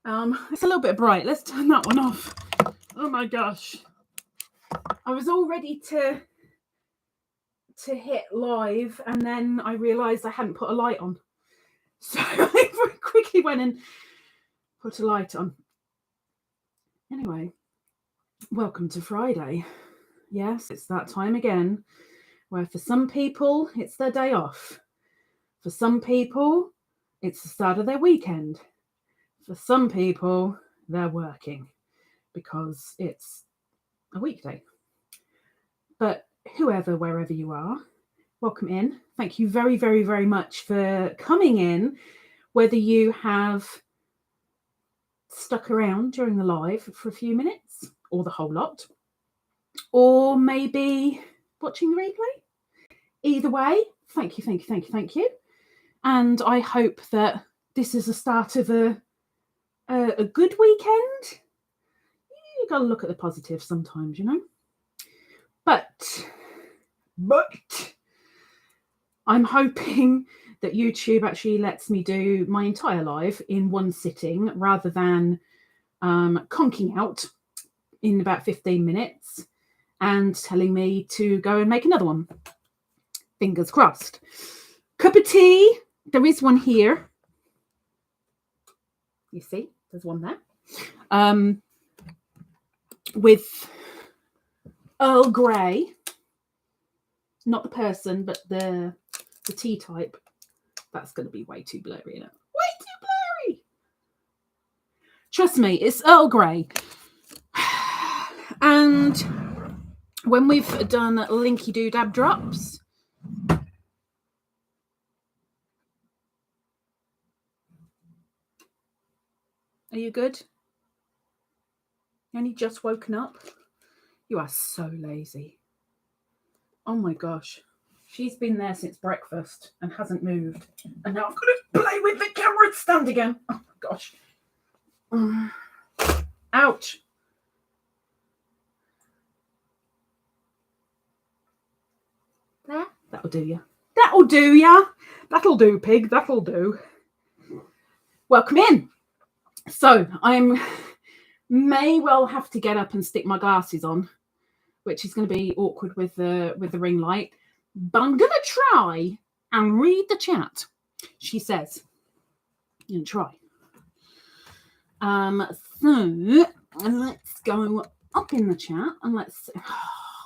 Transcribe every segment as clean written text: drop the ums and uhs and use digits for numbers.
It's a little bit bright. Let's turn that one off. Oh my gosh. I was all ready to hit live, and then I realised I hadn't put a light on. So I very quickly went and put a light on. Anyway, welcome to Friday. Yes, it's that time again, where for some people, it's their day off. For some people, it's the start of their weekend. For some people, they're working because it's a weekday. But whoever, wherever you are, welcome in. Thank you very, very, very much for coming in, whether you have stuck around during the live for a few minutes or the whole lot, or maybe watching the replay. Either way, thank you, thank you, thank you, thank you. And I hope that this is the start of a good weekend. You got to look at the positives sometimes, you know. But I'm hoping that YouTube actually lets me do my entire live in one sitting rather than conking out in about 15 minutes and telling me to go and make another one. Fingers crossed. Cup of tea. There is one here. You see, there's one there. With Earl Grey. Not the person, but the tea type. That's going to be way too blurry, isn't it? Way too blurry. Trust me, it's Earl Grey. And when we've done Linky Doodab drops, are you good? You only just woken up? You are so lazy. Oh my gosh. She's been there since breakfast and hasn't moved. And now I've got to play with the camera stand again. Oh my gosh. Ouch. There. That'll do ya. That'll do ya. That'll do, pig. That'll do. Welcome in. So I may well have to get up and stick my glasses on, which is going to be awkward with the ring light. But I'm going to try and read the chat. She says, I'm going to try. So let's go up in the chat and let's.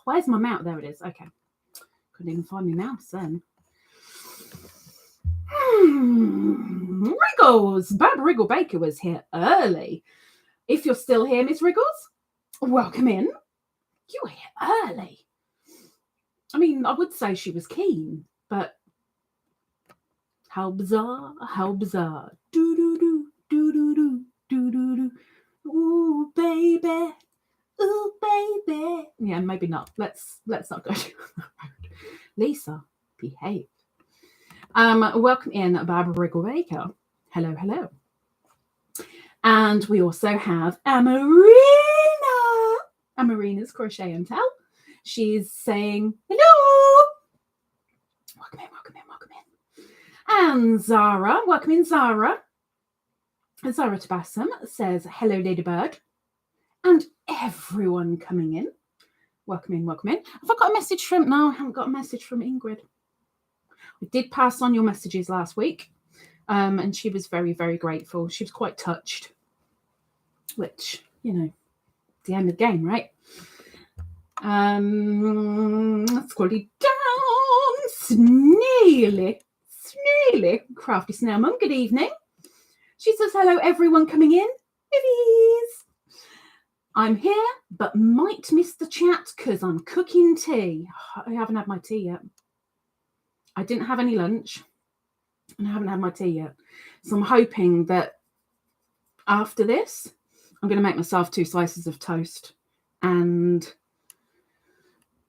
Where's my mouse? There it is. Okay. Couldn't even find my mouse then. Riggles. Bab Riggle Baker was here early. If you're still here, Miss Riggles, welcome in. You were here early. I mean, I would say she was keen, but how bizarre, how bizarre. Do-do-do, do-do-do, do-do-do. Ooh, baby. Ooh, baby. Yeah, maybe not. Let's not go down that road. Lisa, behave. Welcome in, Barbara Riggle Baker. Hello, hello. And we also have Amarina. Amarina's Crochet and Tell. She's saying hello. Welcome in, welcome in, welcome in. And Zara, welcome in, Zara. Zara Tabassum says hello, Ladybird. And everyone coming in. Welcome in, welcome in. Have I got a message from? No, I haven't got a message from Ingrid. I did pass on your messages last week. And she was very, very grateful. She was quite touched. Which, you know, the end of the game, right? Scrolling down. Snaily. Crafty snailmum, good evening. She says, hello, everyone coming in. Bibbies. I'm here, but might miss the chat because I'm cooking tea. I haven't had my tea yet. I didn't have any lunch. And I haven't had my tea yet. So I'm hoping that after this, I'm going to make myself 2 slices of toast and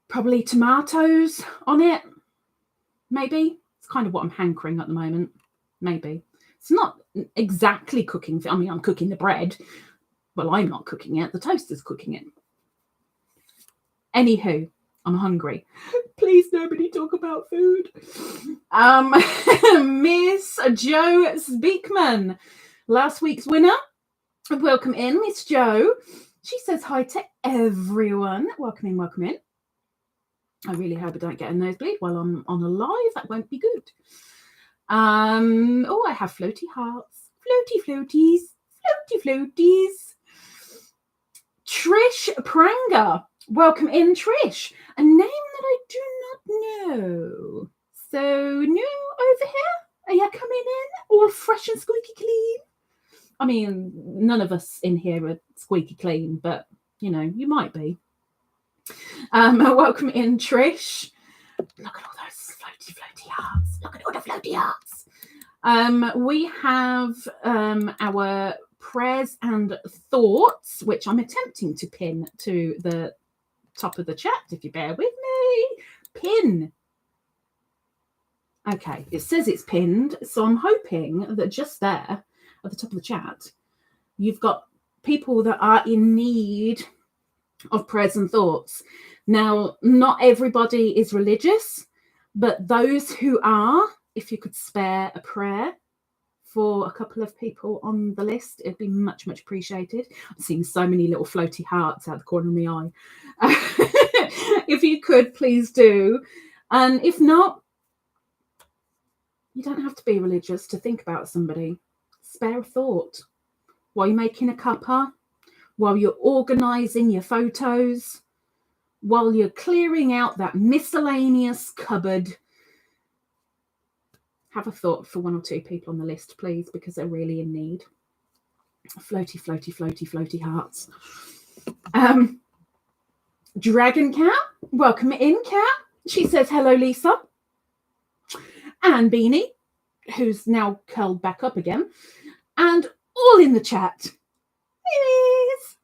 probably tomatoes on it. Maybe. It's kind of what I'm hankering at the moment. Maybe. It's not exactly cooking. I mean, I'm cooking the bread. Well, I'm not cooking it. The toaster's cooking it. Anywho, I'm hungry. Please, nobody talk about food. Miss Jo Speakman, last week's winner. Welcome in, Miss Jo. She says hi to everyone. Welcome in, welcome in. I really hope I don't get a nosebleed while I'm on a live. That won't be good. Oh, I have floaty hearts. Floaty floaties. Floaty floaties. Trish Pranger. Welcome in, Trish. A name that I do not know. So, new over here? Are you coming in all fresh and squeaky clean? I mean, none of us in here are squeaky clean, but, you know, you might be. Welcome in, Trish. Look at all those floaty hearts. Look at all the floaty hearts. We have our prayers and thoughts, which I'm attempting to pin to the top of the chat, if you bear with me. Pin. Okay, it says it's pinned, so I'm hoping that just there at the top of the chat, you've got people that are in need of prayers and thoughts. Now, not everybody is religious, but those who are, if you could spare a prayer for a couple of people on the list, it'd be much, much appreciated. I'm seeing so many little floaty hearts out the corner of my eye. If you could, please do. And if not, you don't have to be religious to think about somebody. Spare a thought while you're making a cuppa, while you're organising your photos, while you're clearing out that miscellaneous cupboard. Have a thought for one or two people on the list, please, because they're really in need. Floaty, floaty, floaty, floaty hearts. Dragon Cat, welcome in, Cat. She says, hello, Lisa. And Beany, who's now curled back up again. And all in the chat. Please.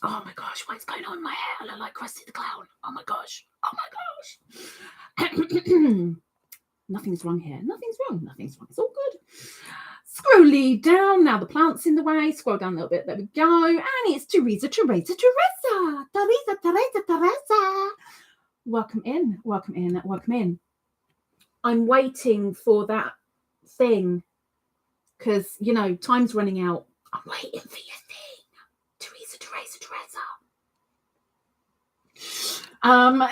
Oh my gosh, what's going on in my hair? I look like Krusty the Clown. Oh my gosh. Oh my gosh. Nothing's wrong here. Nothing's wrong. Nothing's wrong. It's all good. Scroll down. Now the plant's in the way. Scroll down a little bit. There we go. And it's Teresa. Welcome in. Welcome in. Welcome in. I'm waiting for that thing because, you know, time's running out. I'm waiting for your thing. Teresa.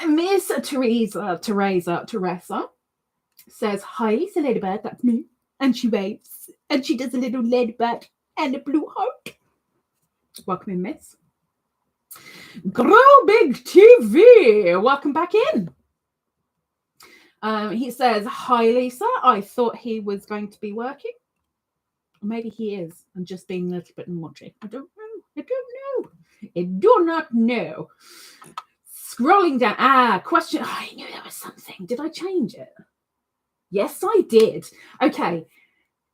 Miss Teresa says, hi, Lisa Ladybird, that's me. And she waves. And she does a little ladybird and a blue heart. Welcome in, Miss. Grow Big TV. Welcome back in. He says, hi, Lisa. I thought he was going to be working. Or maybe he is. I'm just being a little bit naughty. I don't know. I do not know. Scrolling down. Question. Oh, I knew there was something. Did I change it? Yes, I did. Okay.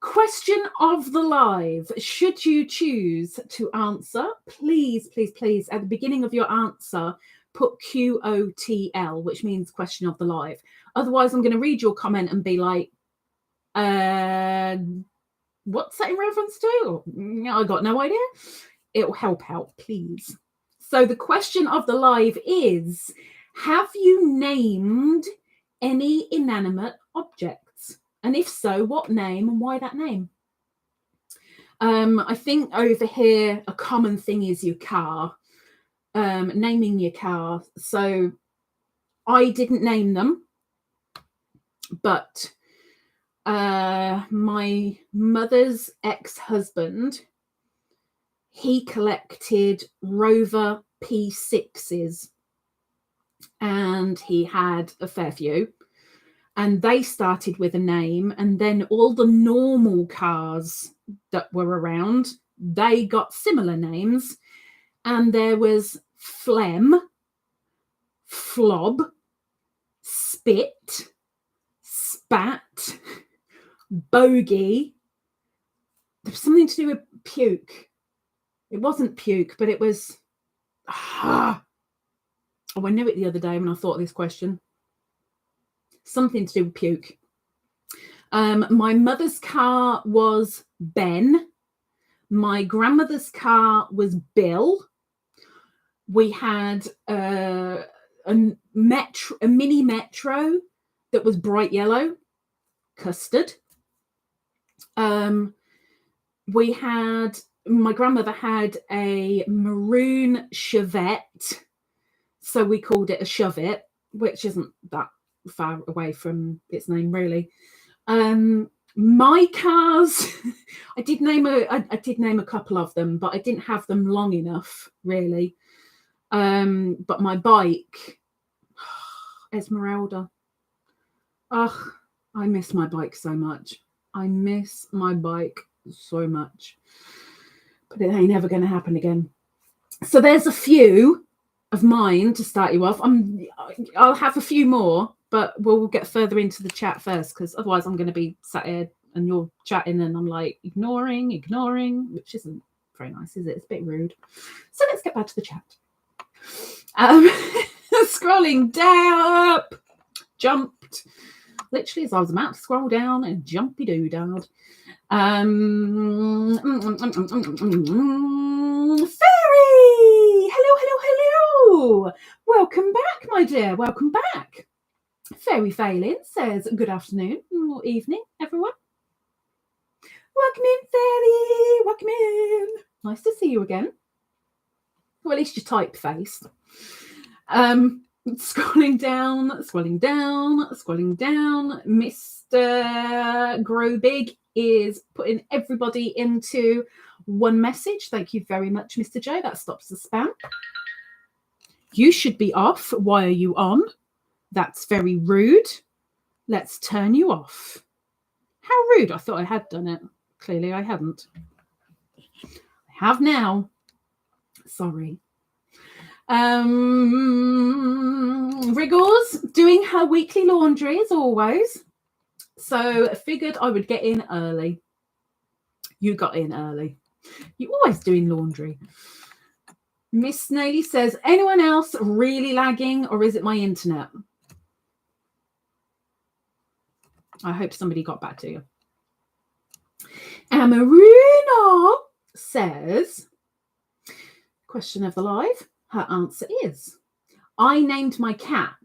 Question of the live. Should you choose to answer, please, at the beginning of your answer, put QOTL, which means question of the live. Otherwise, I'm going to read your comment and be like, what's that in reference to? I got no idea. It'll help out, please. So the question of the live is, have you named any inanimate objects? And if so, what name and why that name? I think over here, a common thing is your car, naming your car. So I didn't name them, but my mother's ex-husband, he collected Rover P6s and he had a fair few. And they started with a name, and then all the normal cars that were around, they got similar names. And there was Phlegm, Flob, Spit, Spat, Bogey. There was something to do with puke. It wasn't puke, but it was... Oh, I knew it the other day when I thought of this question. Something to do with puke. My mother's car was Ben. My grandmother's car was Bill. We had a mini metro that was bright yellow, Custard. We had my grandmother had a maroon Chevette, so we called it a Shove-It, which isn't that far away from its name, really. My cars, I did name a couple of them, but I didn't have them long enough, really. But my bike, Esmeralda. Oh, I miss my bike so much. I miss my bike so much. But it ain't ever going to happen again. So there's a few of mine to start you off. I'll have a few more, but we'll get further into the chat first, because otherwise I'm going to be sat here and you're chatting and I'm like ignoring, which isn't very nice, is it? It's a bit rude. So let's get back to the chat. Scrolling down, jumped. Literally, as I was about to scroll down, and jumpy doo-dad. Fairy! Hello. Welcome back, my dear. Welcome back. Fairy Phelan says, good afternoon or evening, everyone. Welcome in, Fairy. Welcome in. Nice to see you again. Well, at least you're type-faced. Scrolling down. Mr. Grow Big is putting everybody into one message. Thank you very much, Mr. Joe. That stops the spam. You should be off. Why are you on? That's very rude. Let's turn you off. How rude. I thought I had done it. Clearly I hadn't. I have now. Sorry. Riggle's doing her weekly laundry as always. So I figured I would get in early. You got in early. You're always doing laundry. Miss Snaily says, anyone else really lagging, or is it my internet? I hope somebody got back to you. And Marina says, question of the live. Her answer is, I named my car,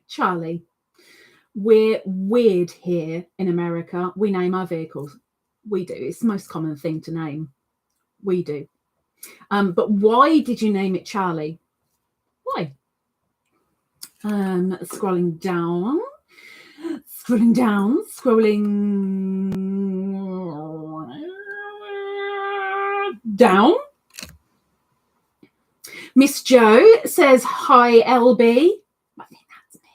Charlie. We're weird here in America. We name our vehicles. We do. It's the most common thing to name. We do. But why did you name it Charlie? Why? Scrolling down. Miss Joe says, hi, LB. I think that's me.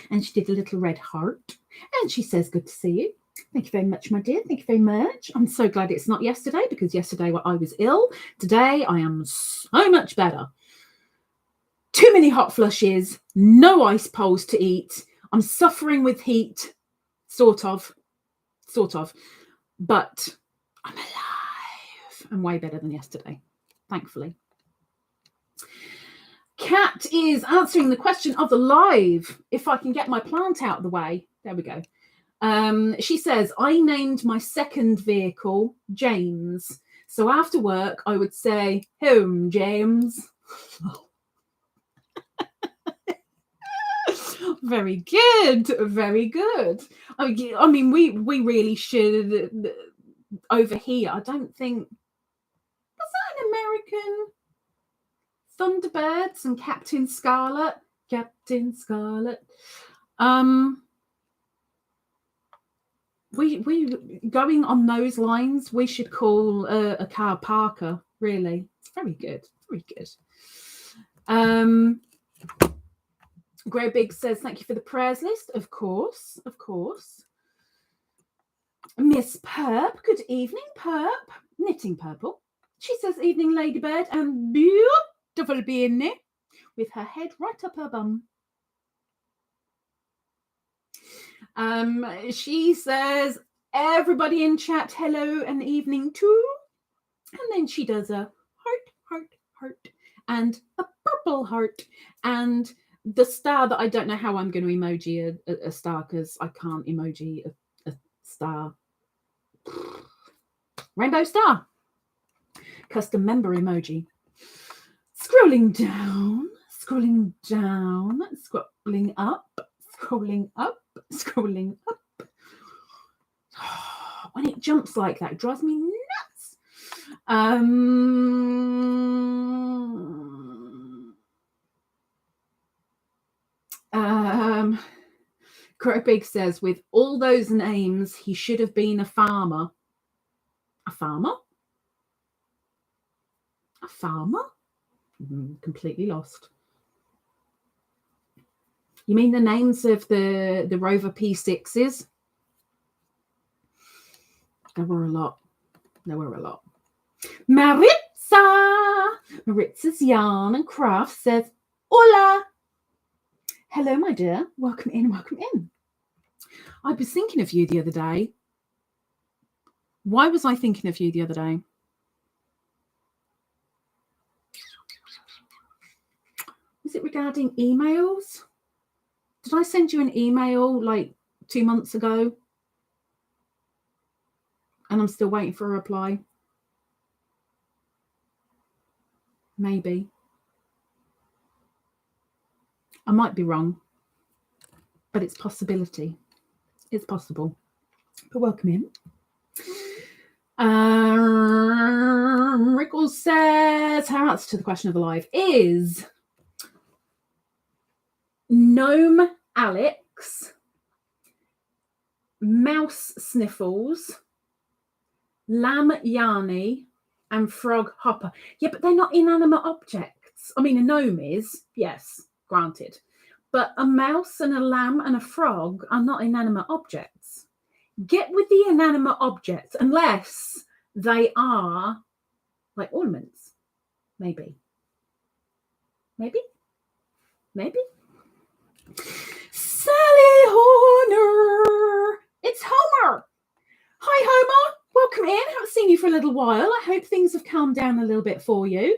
And she did a little red heart. And she says, good to see you. Thank you very much, my dear. Thank you very much. I'm so glad it's not yesterday, because yesterday I was ill. Today I am so much better. Too many hot flushes, no ice poles to eat. I'm suffering with heat, sort of. But I'm alive. I'm way better than yesterday, thankfully. Kat is answering the question of the live. If I can get my plant out of the way. There we go. She says, I named my second vehicle James. So after work, I would say, home, James. Very good. I mean, we really should over here. I don't think, was that an American? Thunderbirds and Captain Scarlet. We going on those lines. We should call a car Parker. Really, it's very good. Grey Big says, thank you for the prayers list. Of course. Miss Perp, good evening, Perp. Knitting Purple. She says, evening, Ladybird, and beautiful Beany with her head right up her bum. She says, everybody in chat, hello and evening too. And then she does a heart, and a purple heart, and the star that I don't know how I'm going to emoji a star, because I can't emoji a star. Rainbow star. Custom member emoji. Scrolling down, scrolling up. when it jumps like that, it drives me nuts. Big says, with all those names, he should have been a farmer. A farmer? A farmer? Completely lost. You mean the names of the Rover P6s? There were a lot. Maritza's Yarn and Craft says, hola. Hello, my dear. Welcome in. I was thinking of you the other day. Why was I thinking of you the other day? Was it regarding emails? Did I send you an email like 2 months ago? And I'm still waiting for a reply. Maybe. I might be wrong, but it's possibility. It's possible. But welcome in. Riggle says, her answer to the question of the live is Gnome Alex, Mouse Sniffles, Lamb Yarny, and Frog Hopper. Yeah, but they're not inanimate objects. I mean, a gnome is, yes, granted. But a mouse and a lamb and a frog are not inanimate objects. Get with the inanimate objects, unless they are like ornaments. Maybe. Sally Horner. It's Homer. Hi, Homer. Welcome in. Haven't seen you for a little while. I hope things have calmed down a little bit for you.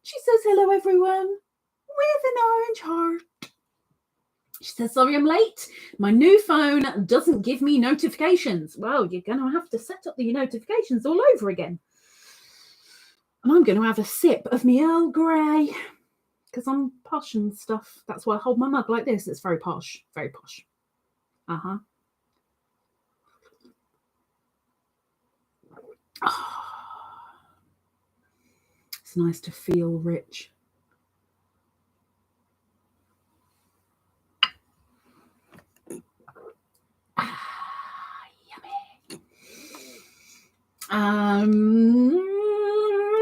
She says, hello, everyone, with an orange heart. She says, sorry I'm late. My new phone doesn't give me notifications. Well, you're going to have to set up the notifications all over again. And I'm going to have a sip of my Earl Grey because I'm posh and stuff. That's why I hold my mug like this. It's very posh. Very posh. Uh-huh. Oh, it's nice to feel rich. Yummy.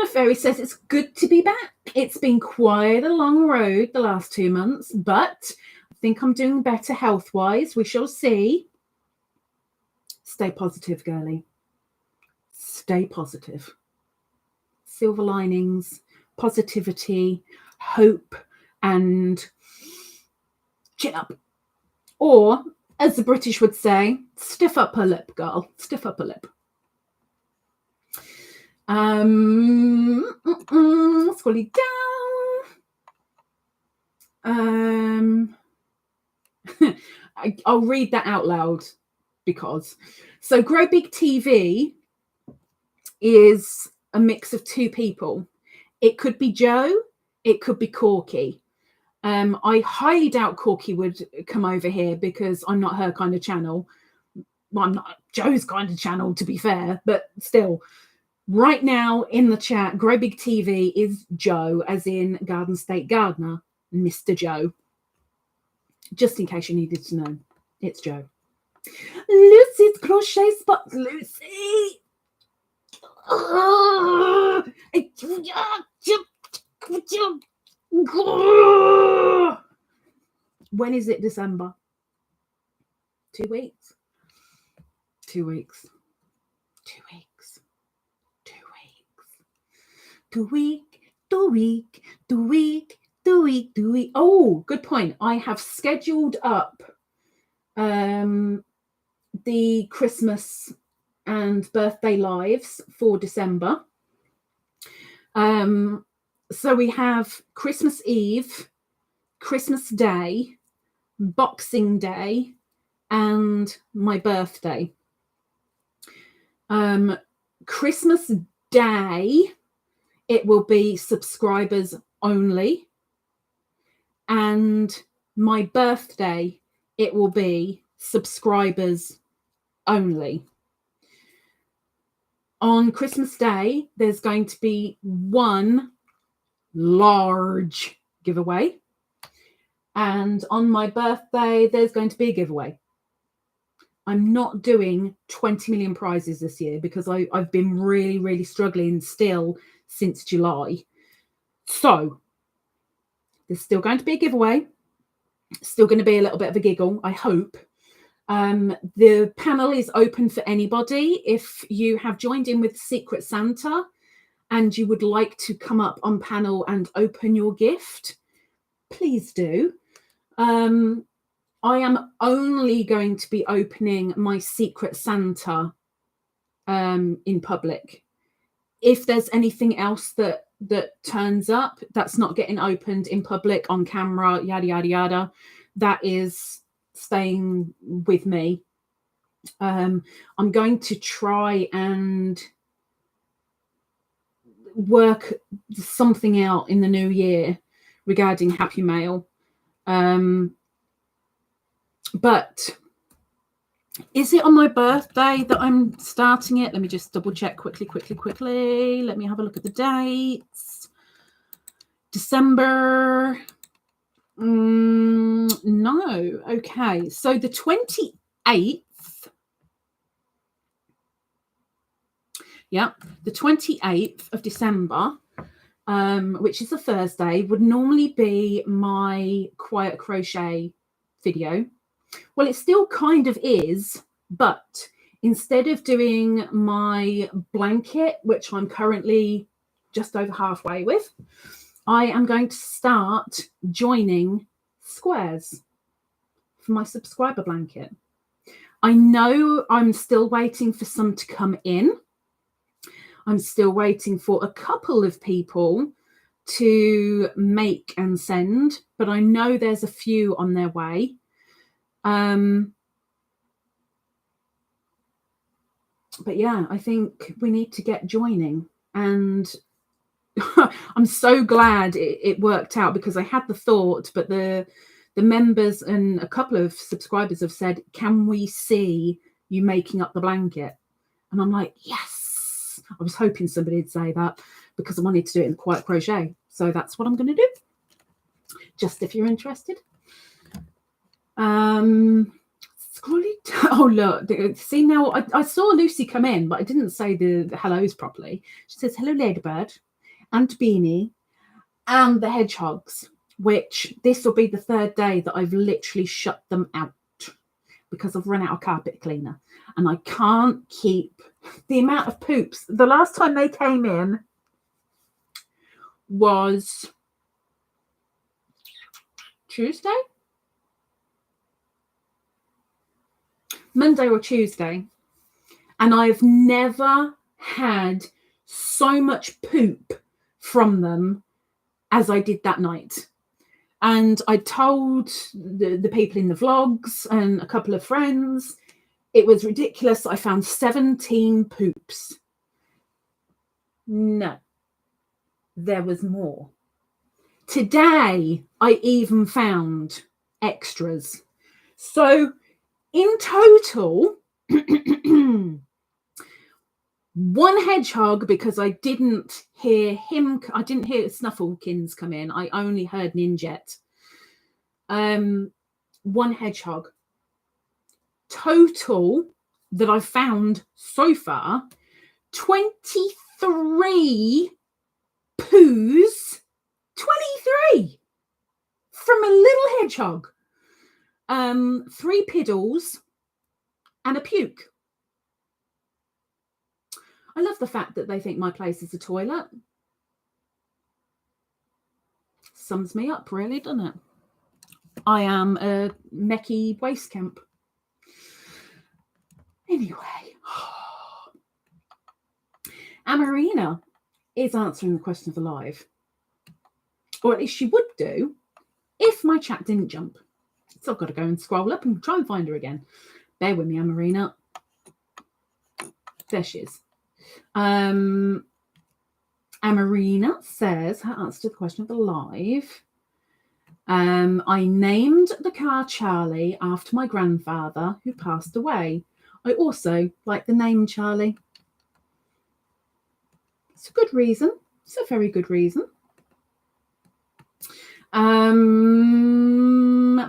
Fairy says it's good to be back. It's been quite a long road the last 2 months, but I think I'm doing better health-wise. We shall see. Stay positive, girlie. Stay positive. Silver linings, positivity, hope, and chin up. Or, as the British would say, stiff up her lip, girl. Stiff up her lip. Scrolling down. I'll read that out loud because. So Grow Big TV is a mix of two people. It could be Joe. It could be Corky. I highly doubt Corky would come over here because I'm not her kind of channel. Well, I'm not Joe's kind of channel, to be fair, but still. Right now in the chat, Grow Big TV is Joe, as in Garden State Gardener, Mr. Joe. Just in case you needed to know, it's Joe. Lucy's crochet spot, Lucy. When is it December? 2 weeks? 2 weeks. 2 weeks. 2 weeks. 2 week. Oh, good point. I have scheduled up the Christmas and birthday lives for December. So we have Christmas Eve, Christmas Day, Boxing Day, and my birthday. Christmas Day, it will be subscribers only. And my birthday, it will be subscribers only. On Christmas Day, there's going to be one large giveaway. And on my birthday, there's going to be a giveaway. I'm not doing 20 million prizes this year because I've been really, really struggling still since July. So there's still going to be a giveaway. Still going to be a little bit of a giggle, I hope. The panel is open for anybody. If you have joined in with Secret Santa and you would like to come up on panel and open your gift, please do. I am only going to be opening my Secret Santa in public. If there's anything else that turns up that's not getting opened in public on camera, yada yada yada, that is staying with me. I'm going to try and work something out in the new year regarding Happy Mail. But is it on my birthday that I'm starting it? Let me just double check quickly. Let me have a look at the dates. December. No. Okay. So the 28th. Yeah. The 28th of December, which is a Thursday, would normally be my quiet crochet video. Well, it still kind of is, but instead of doing my blanket, which I'm currently just over halfway with, I am going to start joining squares for my subscriber blanket. I know I'm still waiting for some to come in. I'm still waiting for a couple of people to make and send, but I know there's a few on their way. But yeah, I think we need to get joining, and I'm so glad it worked out, because I had the thought, but the members and a couple of subscribers have said, can we see you making up the blanket? And I'm like, yes. I was hoping somebody would say that, because I wanted to do it in quiet crochet. So that's what I'm going to do, just if you're interested. Oh, look, see, now I saw Lucy come in, but I didn't say the hellos properly. She says, hello, Ladybird, and Beany, and the hedgehogs, which this will be the third day that I've literally shut them out because I've run out of carpet cleaner, and I can't keep the amount of poops. The last time they came in was Tuesday? Monday or Tuesday, and I've never had so much poop from them as I did that night. And I told the people in the vlogs and a couple of friends, it was ridiculous. I found 17 poops. No, there was more. Today, I even found extras. So in total, one hedgehog, because I didn't hear Snufflekins come in. I only heard Ninjet. One hedgehog. Total that I've found so far, 23 poos. 23 from a little hedgehog. 3 piddles and a puke. I love the fact that they think my place is a toilet. Sums me up, really, doesn't it? I am a Mecky waste camp. Anyway, Amarina is answering the question of the live. Or at least she would do if my chat didn't jump. So I've got to go and scroll up and try and find her again. Bear with me, Amarina. There she is. Amarina says, her answer to the question of the live. I named the car Charlie after my grandfather who passed away. I also like the name Charlie. It's a good reason. It's a very good reason.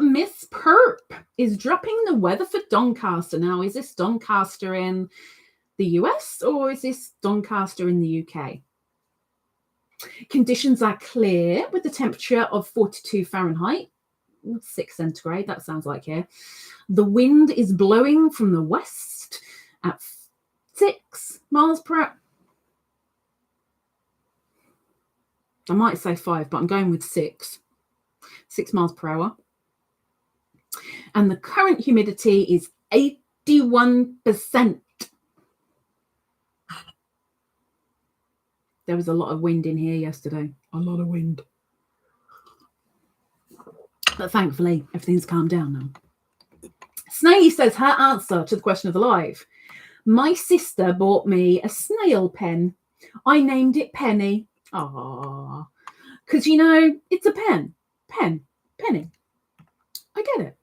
Miss Perp is dropping the weather for Doncaster. Now, is this Doncaster in the US or is this Doncaster in the UK? Conditions are clear with the temperature of 42 Fahrenheit, 6 centigrade, that sounds like here. The wind is blowing from the west at 6 miles per hour. I might say 5, but I'm going with 6 miles per hour. And the current humidity is 81%. There was a lot of wind in here yesterday. A lot of wind. But thankfully, everything's calmed down now. Snaily says her answer to the question of the live. My sister bought me a snail pen. I named it Penny. Ah, because, you know, it's a pen. Penny. I get it.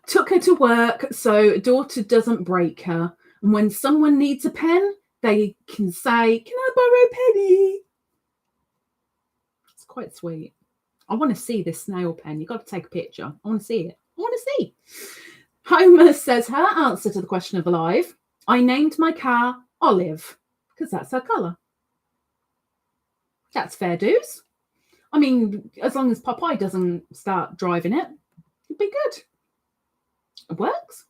Took her to work so daughter doesn't break her. And when someone needs a pen, they can say, can I borrow Penny? It's quite sweet. I want to see this snail pen. You've got to take a picture. I want to see it. I want to see. Homer says her answer to the question of the live. I named my car Olive because that's her colour. That's fair dues. I mean, as long as Popeye doesn't start driving it, it'd be good. It works.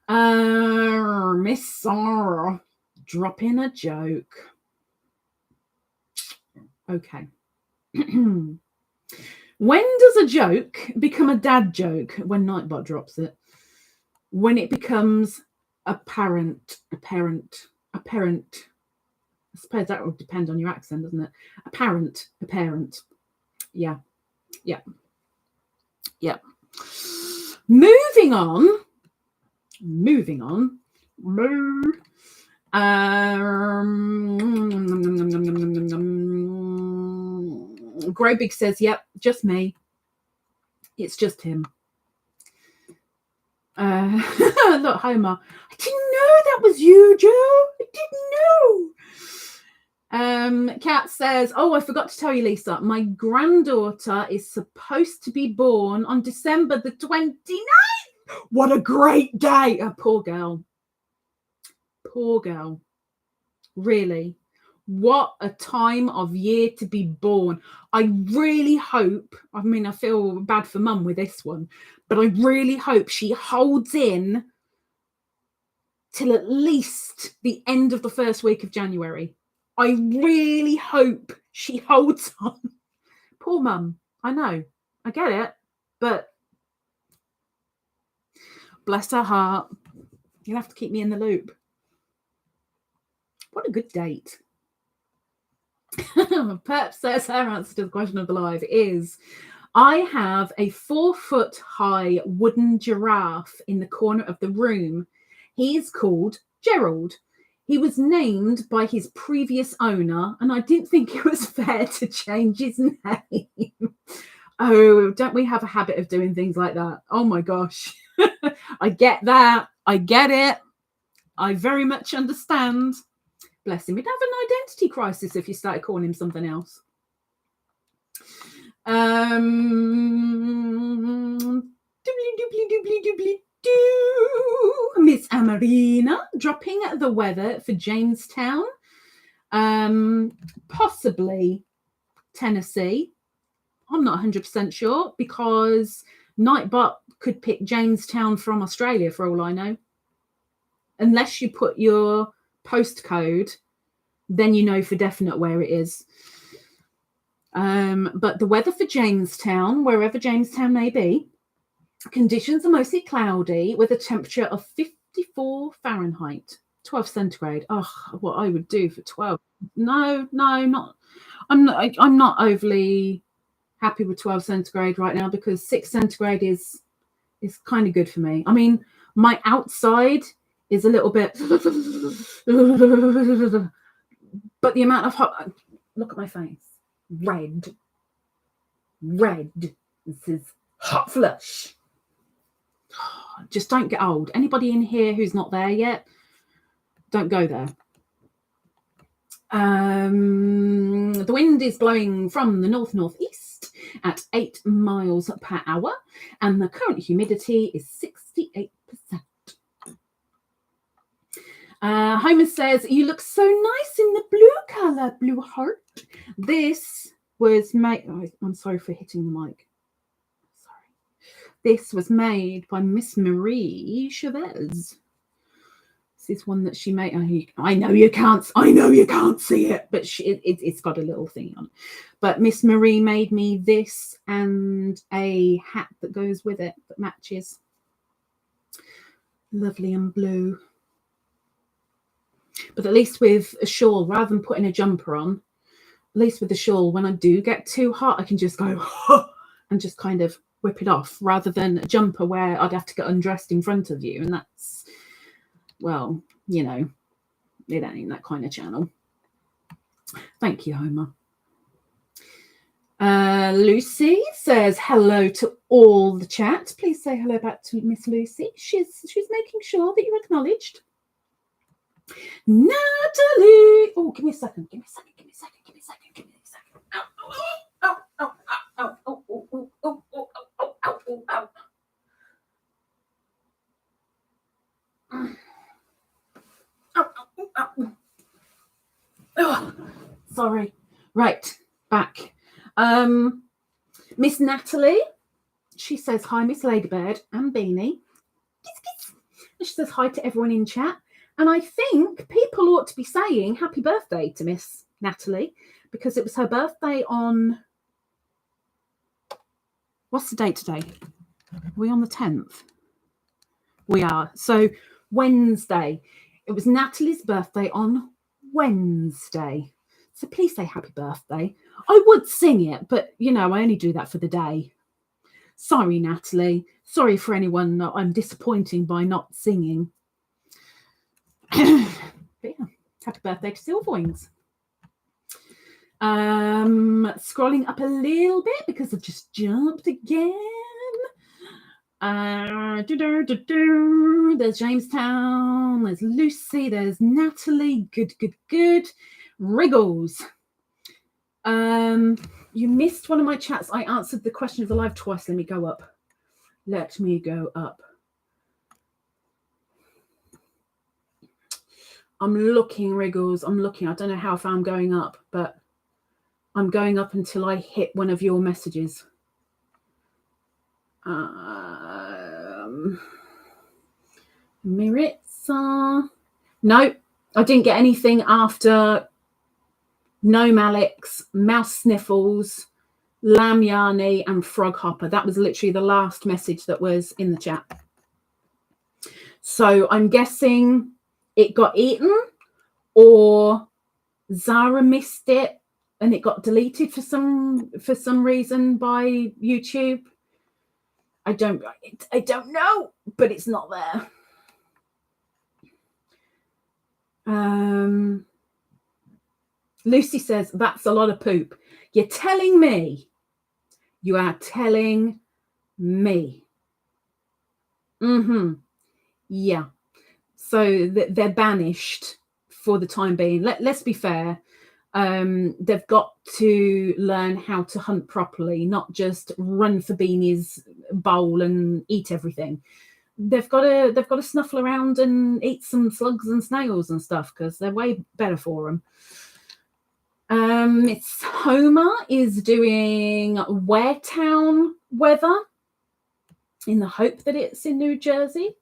Miss Sarah, drop in a joke. Okay. When does a joke become a dad joke? When Nightbot drops it. When it becomes apparent. I suppose that will depend on your accent, doesn't it? Apparent. Yeah. Moving on. Grobig says, yep, just me. It's just him. Look, Homer. I didn't know that was you, Joe. I didn't know. Kat says, oh, I forgot to tell you, Lisa. My granddaughter is supposed to be born on December the 29th. What a great day. Oh, poor girl. Really. What a time of year to be born. I really hope, I mean, I feel bad for mum with this one, but I really hope she holds in till at least the end of the first week of January. I really hope she holds on. Poor mum. I know. I get it. But bless her heart. You'll have to keep me in the loop. What a good date. Perp says her answer to the question of the live is, I have a 4-foot high wooden giraffe in the corner of the room. He is called Gerald. He was named by his previous owner, and I didn't think it was fair to change his name. Oh, don't we have a habit of doing things like that? Oh my gosh. I get that. I get it. I very much understand. Bless him. He'd have an identity crisis if you started calling him something else. Miss Amarina dropping the weather for Jamestown, possibly Tennessee. I'm not 100% sure because Nightbot could pick Jamestown from Australia for all I know. Unless you put your postcode, then you know for definite where it is. But the weather for Jamestown, wherever Jamestown may be, conditions are mostly cloudy with a temperature of 54 Fahrenheit, 12 centigrade. Oh, what I would do for 12. No, not. I'm not overly happy with 12 centigrade right now because 6 centigrade is kind of good for me. I mean, my outside is a little bit, but the amount of hot, look at my face, red. This is hot flush. Just don't get old. Anybody in here who's not there yet, don't go there. The wind is blowing from the northeast at 8 miles per hour, and the current humidity is 68%. Homer says, you look so nice in the blue colour, blue heart. This was made... Oh, I'm sorry for hitting the mic. Sorry. This was made by Miss Marie Chavez. This is one that she made. I know you can't see it, but it's got a little thing on it. But Miss Marie made me this and a hat that goes with it that matches. Lovely and blue. But at least with a shawl, rather than putting a jumper on, at least with the shawl, when I do get too hot, I can just go and just kind of whip it off, rather than a jumper where I'd have to get undressed in front of you. And that's, well, you know, it ain't that kind of channel. Thank you, Homer. Lucy says hello to all the chat. Please say hello back to Miss Lucy. She's making sure that you're acknowledged. Natalie. Oh, give me a second. Give me a second. Ow, ow, ow, ow, ow, ow, ow, ow, ow, ow, ow, ow, ow. Oh, sorry. Right, back. Miss Natalie, she says hi, Miss Ladybird and Beany. She says hi to everyone in chat. And I think people ought to be saying happy birthday to Miss Natalie, because it was her birthday on... What's the date today? Are we on the 10th? We are. So Wednesday. It was Natalie's birthday on Wednesday. So please say happy birthday. I would sing it, but, you know, I only do that for the day. Sorry, Natalie. Sorry for anyone that I'm disappointing by not singing. But yeah, happy birthday to Silverwings. Scrolling up a little bit because I've just jumped again. There's Jamestown, there's Lucy, there's Natalie. Good. Riggles. You missed one of my chats. I answered the question of the live twice. Let me go up. I'm looking, Riggles. I'm looking. I don't know how far I'm going up, but I'm going up until I hit one of your messages. Miritza. No, I didn't get anything after No Malix, Mouse Sniffles, Lamb Yarny, and Frog Hopper. That was literally the last message that was in the chat. So I'm guessing it got eaten, or Zara missed it and it got deleted for some reason by YouTube. I don't know, but it's not there. Lucy says, that's a lot of poop. You're telling me. You are telling me. Yeah. So they're banished for the time being. Let's be fair. They've got to learn how to hunt properly, not just run for Beany's bowl and eat everything. They've got to snuffle around and eat some slugs and snails and stuff, because they're way better for them. It's Homer is doing Waretown weather in the hope that it's in New Jersey.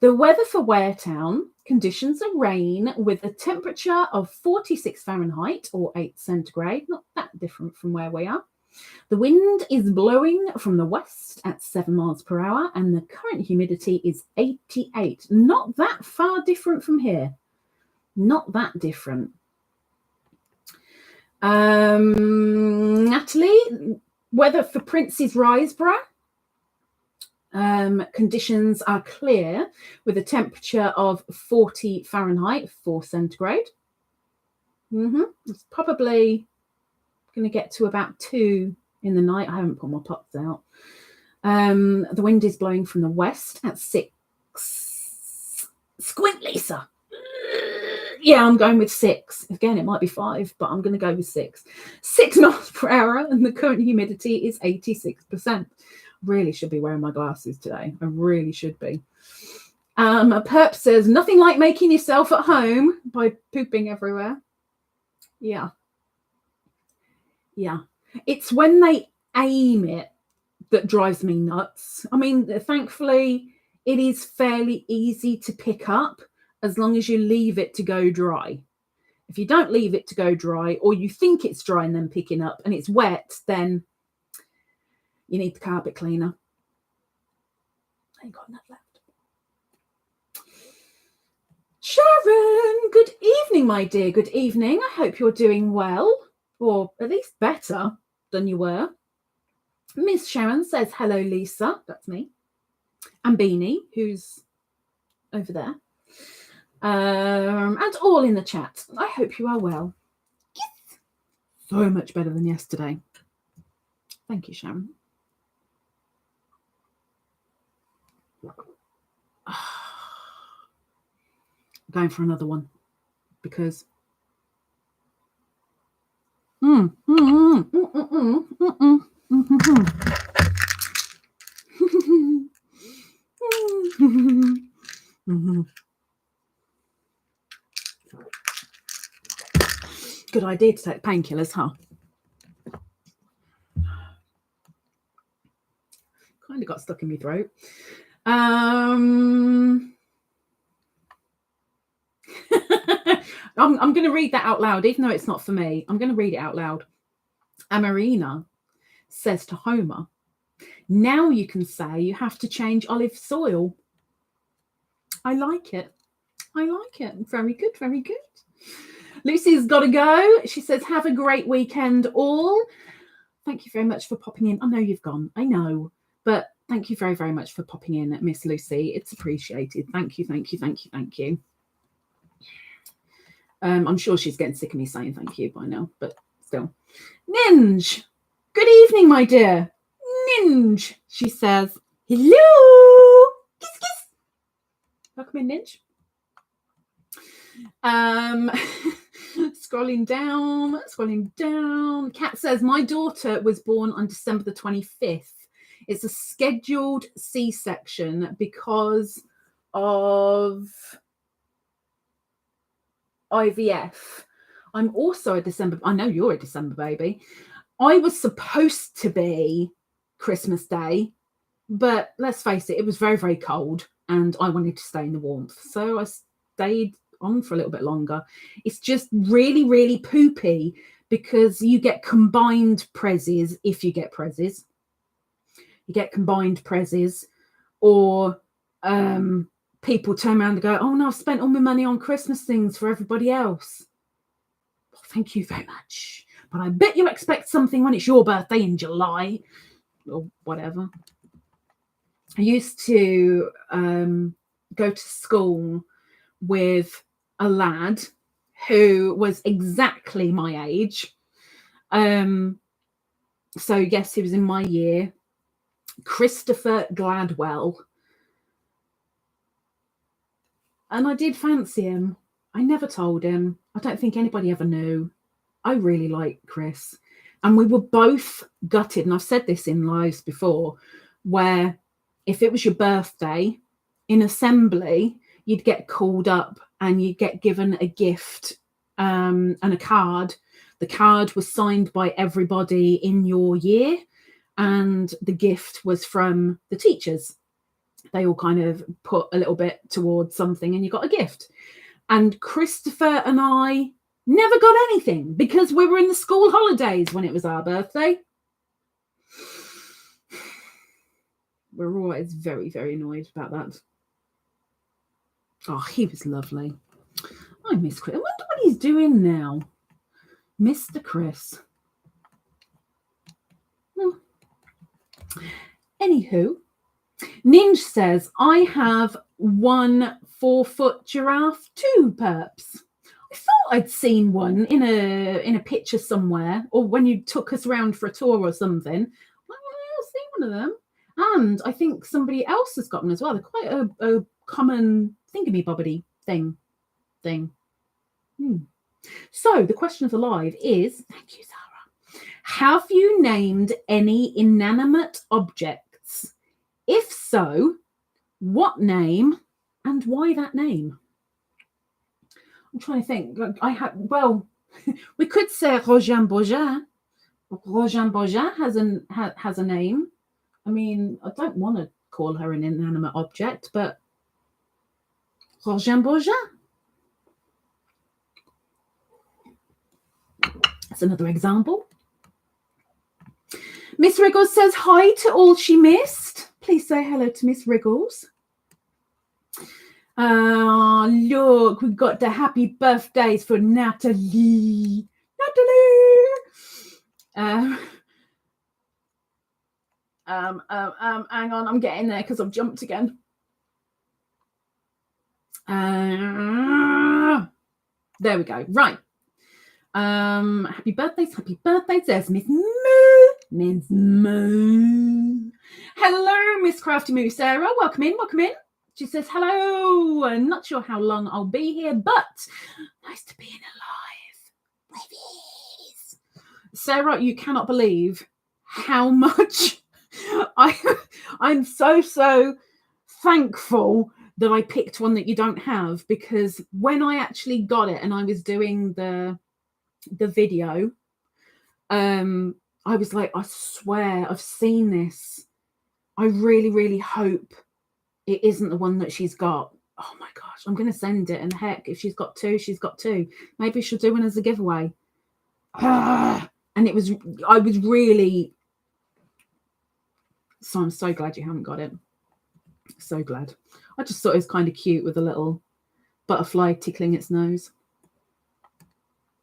The weather for Waretown conditions are rain with a temperature of 46 Fahrenheit or 8 centigrade, not that different from where we are. The wind is blowing from the west at 7 miles per hour, and the current humidity is 88. Not that far different from here. Not that different. Natalie, weather for Prince's Riseborough. Conditions are clear with a temperature of 40 Fahrenheit, 4 centigrade. It's probably going to get to about 2 in the night. I haven't put my pots out. The wind is blowing from the west at 6. Squint, Lisa. Yeah, I'm going with 6. Again, it might be 5, but I'm going to go with 6. 6 miles per hour, and the current humidity is 86%. Really should be wearing my glasses today. I really should be. Perp says, nothing like making yourself at home by pooping everywhere. Yeah. Yeah. It's when they aim it that drives me nuts. I mean, thankfully, it is fairly easy to pick up as long as you leave it to go dry. If you don't leave it to go dry, or you think it's dry and then picking up and it's wet, then you need the carpet cleaner. I ain't got enough left. Sharon, good evening, my dear. Good evening. I hope you're doing well, or at least better than you were. Miss Sharon says, hello, Lisa. That's me. And Beany, who's over there. And all in the chat. I hope you are well. Yes. So much better than yesterday. Thank you, Sharon. Going for another one because good idea to take painkillers, huh? Kind of got stuck in my throat. I'm going to read that out loud, even though it's not for me. I'm going to read it out loud. Amarina says to Homer, now you can say you have to change olive soil. I like it. I like it. Very good. Very good. Lucy's got to go. She says, have a great weekend all. Thank you very much for popping in. I know you've gone. I know. But thank you very, very much for popping in, Miss Lucy. It's appreciated. Thank you, thank you, thank you, thank you. I'm sure she's getting sick of me saying thank you by now, but still. Ninj, good evening, my dear. Ninj, she says, hello. Kiss, kiss. Welcome in, Ninj. Scrolling down. Kat says, my daughter was born on December the 25th. It's a scheduled C-section because of IVF. I'm also a December. I know you're a December baby. I was supposed to be Christmas Day, but let's face it, it was very, very cold and I wanted to stay in the warmth. So I stayed on for a little bit longer. It's just really, really poopy because you get combined prezzies if you get prezzies. You get combined prezzies, or people turn around and go, oh no, I've spent all my money on Christmas things for everybody else. Well, thank you very much. But I bet you expect something when it's your birthday in July or whatever. I used to go to school with a lad who was exactly my age. So yes, he was in my year. Christopher Gladwell. And I did fancy him. I never told him. I don't think anybody ever knew. I really like Chris. And we were both gutted. And I've said this in lives before, where if it was your birthday in assembly, you'd get called up and you'd get given a gift and a card. The card was signed by everybody in your year. And the gift was from the teachers. They all kind of put a little bit towards something and you got a gift. And Christopher and I never got anything because we were in the school holidays when it was our birthday. We're always very, very annoyed about that. Oh, he was lovely. I miss Chris. I wonder what he's doing now. Mr. Chris. Anywho, Ninj says, I have 1 4-foot giraffe too, perps. I thought I'd seen one in a picture somewhere, or when you took us around for a tour or something. I've seen one of them. And I think somebody else has got one as well. They're quite a common thingammy-bobbity thing. So the question of the live is, thank you, Sarah. Have you named any inanimate objects? If so, what name and why that name? I'm trying to think. We could say Roger Bourgeat. Roger Bourgeat has a name. I mean, I don't want to call her an inanimate object, but Roger Bourgeat. That's another example. Miss Riggles says hi to all she missed. Please say hello to Miss Riggles. Look, we've got the happy birthdays for Natalie. Hang on, I'm getting there because I've jumped again. There we go. Right. Happy birthdays. There's Miss Moo. Hello, Miss Crafty Moo Sarah. Welcome in. She says hello. I'm not sure how long I'll be here, but nice to be in alive. Sarah, you cannot believe how much I'm so thankful that I picked one that you don't have, because when I actually got it and I was doing the video, I was like, I swear I've seen this. I really hope it isn't the one that she's got. Oh my gosh, I'm going to send it. And heck, if she's got two, she's got two. Maybe she'll do one as a giveaway. And I was really, so I'm so glad you haven't got it. So glad. I just thought it was kind of cute with a little butterfly tickling its nose.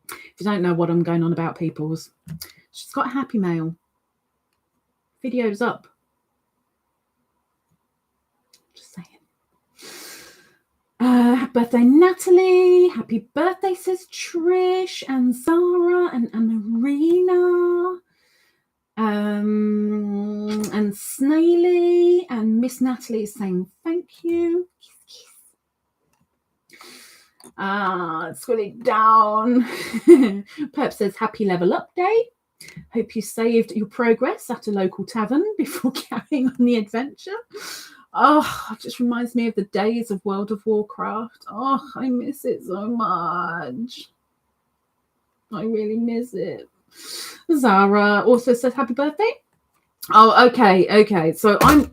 If you don't know what I'm going on about, peoples, she's got a happy mail. Video's up. Just saying. Happy birthday, Natalie. Happy birthday, says Trish and Zara and Marina. And Snaily, and Miss Natalie is saying thank you. Scroll it down. Perp says happy level up day. Hope you saved your progress at a local tavern before carrying on the adventure. Oh, it just reminds me of the days of World of Warcraft. Oh, I miss it so much. I really miss it. Zara also says happy birthday. Oh, okay. So I'm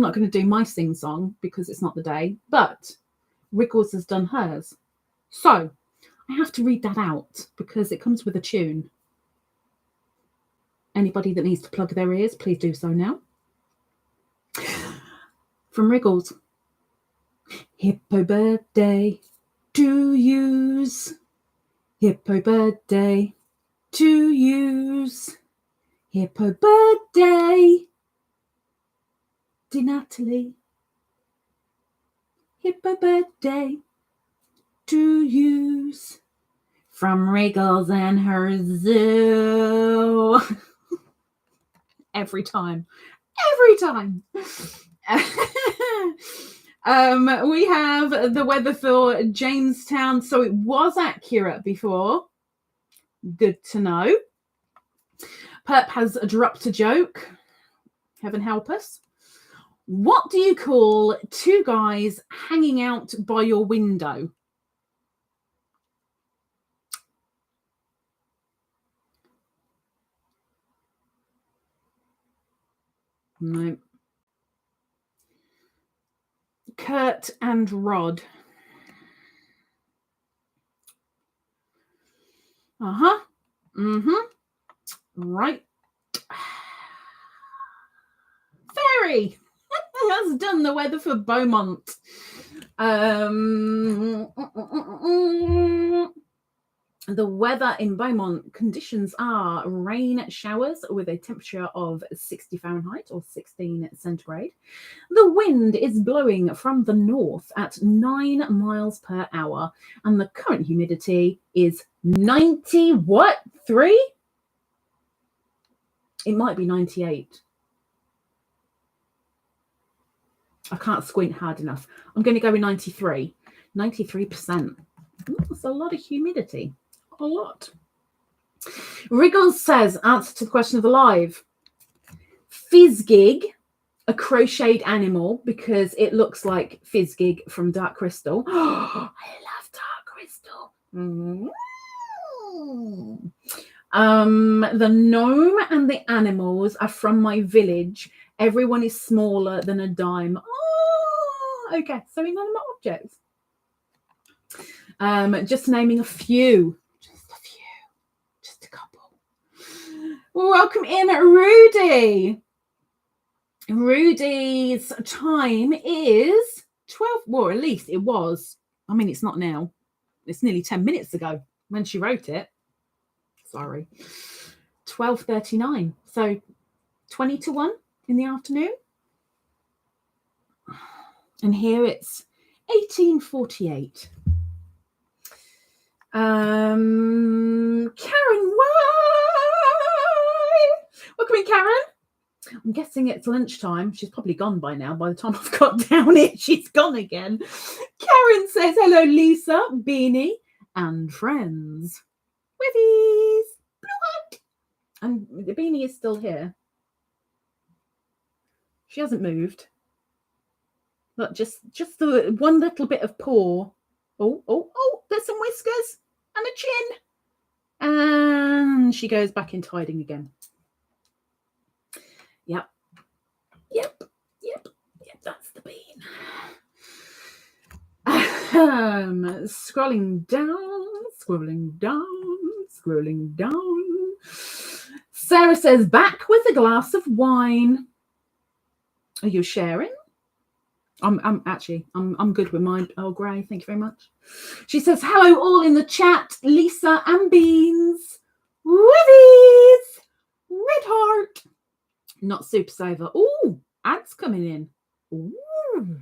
not going to do my sing song because it's not the day, but Riggles has done hers. So I have to read that out because it comes with a tune. Anybody that needs to plug their ears, please do so now. From Riggles. Hippo birthday to use. Hippo birthday to use. Hippo birthday, dear Natalie. Hippo birthday to use. From Riggles and her zoo. Every time. We have the weather for Jamestown, so it was accurate before. Good to know. Perp has dropped a joke. Heaven help us. What do you call two guys hanging out by your window? No. Kurt and Rod. Right. Fairy has done the weather for Beaumont. The weather in Beaumont, conditions are rain showers with a temperature of 60 Fahrenheit or 16 centigrade. The wind is blowing from the north at 9 miles per hour, and the current humidity is 90 what? 3? It might be 98. I can't squint hard enough. I'm going to go with 93. 93%. That's a lot of humidity. A lot. Riggle says, answer to the question of the live. Fizzgig, a crocheted animal, because it looks like Fizzgig from Dark Crystal. I love Dark Crystal. The gnome and the animals are from my village. Everyone is smaller than a dime. Oh, okay. So inanimate objects. Just naming a few. Just a couple. Welcome in, Rudy. Rudy's time is 12. Well, at least it was. I mean, it's not now. It's nearly 10 minutes ago when she wrote it. Sorry. 12:39. So 20 to 1 in the afternoon. And here it's 18:48. Karen, why? Welcome in, Karen. I'm guessing it's lunchtime. She's probably gone by now. By the time I've got down it, she's gone again. Karen says, hello, Lisa, Beany, and friends. Withies. Blue. And the Beany is still here. She hasn't moved. Look, just the one little bit of paw. Oh, there's some whiskers and a chin. And she goes back into hiding again. Yep, that's the bean. Scrolling down. Sarah says, back with a glass of wine. Are you sharing? I'm good with mine. Oh, Gray, thank you very much. She says, hello all in the chat, Lisa and Beans. Withies. Red heart. Not super saver. Oh, ads coming in. Ooh.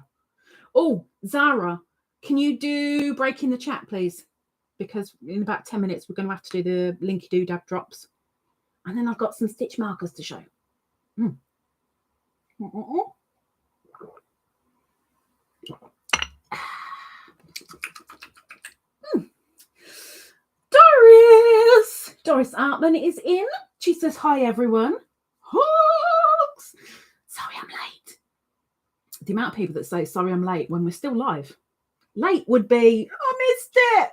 Oh, Zara, can you do break in the chat, please? Because in about 10 minutes, we're going to have to do the Linky Doodad drops. And then I've got some stitch markers to show. Dorisartman is in. She says, hi, everyone. Hugs. Sorry, I'm late. The amount of people that say, sorry, I'm late when we're still live. Late would be, I missed it.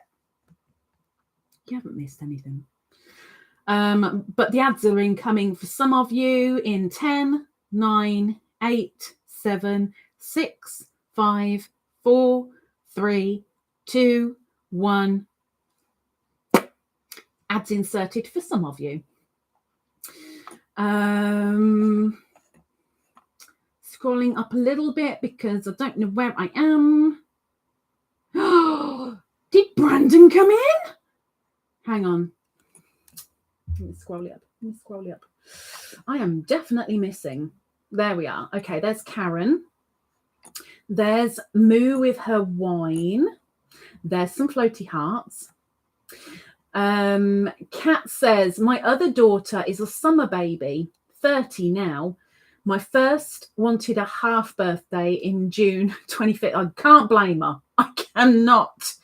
You haven't missed anything. But the ads are incoming for some of you in 10, 9, 8, 7, 6, 5, 4, 3, 2, 1. Ads inserted for some of you. Scrolling up a little bit because I don't know where I am. Did Brandon come in? Hang on. Let me scroll it up. I am definitely missing. There we are. Okay, there's Karen. There's Moo with her wine. There's some floaty hearts. Kat says, my other daughter is a summer baby, 30 now. My first wanted a half birthday in June 25th. I can't blame her. I cannot.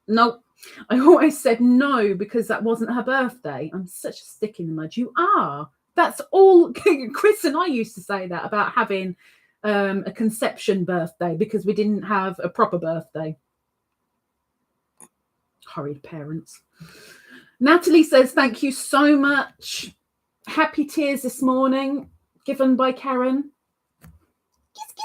Nope. I always said no because that wasn't her birthday. I'm such a stick in the mud. You are. That's all. Chris and I used to say that about having a conception birthday because we didn't have a proper birthday. Horrid parents. Natalie says, thank you so much. Happy tears this morning, given by Karen. Kiss, kiss.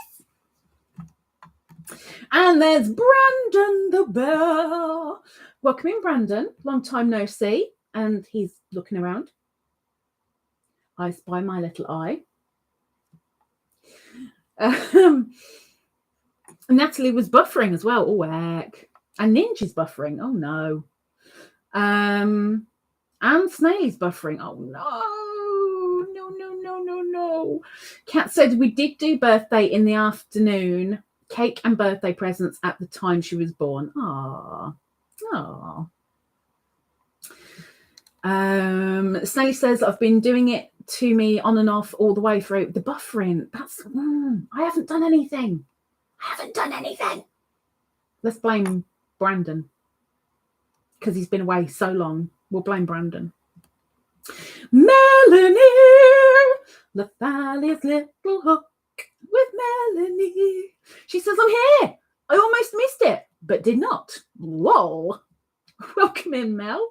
And there's Brandon the bear. Welcome in, Brandon. Long time no see. And he's looking around. I spy my little eye. Natalie was buffering as well. Oh, heck. And Ninja's buffering. Oh, no. And Snail's buffering. Oh, no. No. Kat said we did do birthday in the afternoon. Cake and birthday presents at the time she was born. Aww. Snaily says I've been doing it to me on and off all the way through. The buffering. That's I haven't done anything. Let's blame Brandon. because he's been away so long. We'll blame Brandon. Melanie, Lethalia's little hook with Melanie. She says, I'm here. I almost missed it, but did not. Lol. Welcome in, Mel.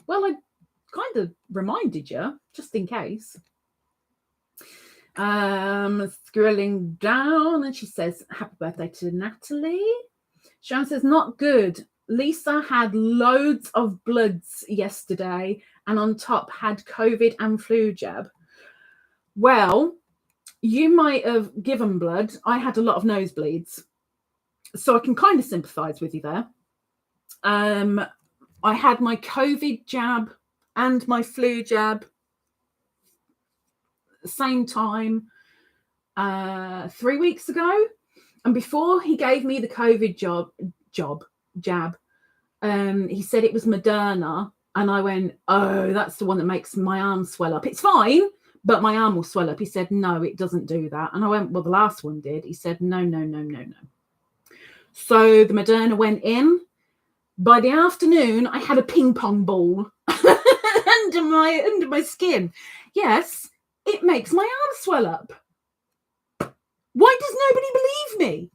Well, I kind of reminded you, just in case. Scrolling down, and she says, happy birthday to Natalie. Sharon says, not good. Lisa had loads of bloods yesterday and on top had COVID and flu jab. Well, you might have given blood. I had a lot of nosebleeds, so I can kind of sympathise with you there. I had my COVID jab and my flu jab same time 3 weeks ago. And before he gave me the COVID jab, he said it was Moderna. And I went, oh, that's the one that makes my arm swell up. It's fine, but my arm will swell up. He said, no, it doesn't do that. And I went, well, the last one did. He said, no. So the Moderna went in. By the afternoon, I had a ping pong ball under my skin. Yes, it makes my arm swell up. Why does nobody believe me?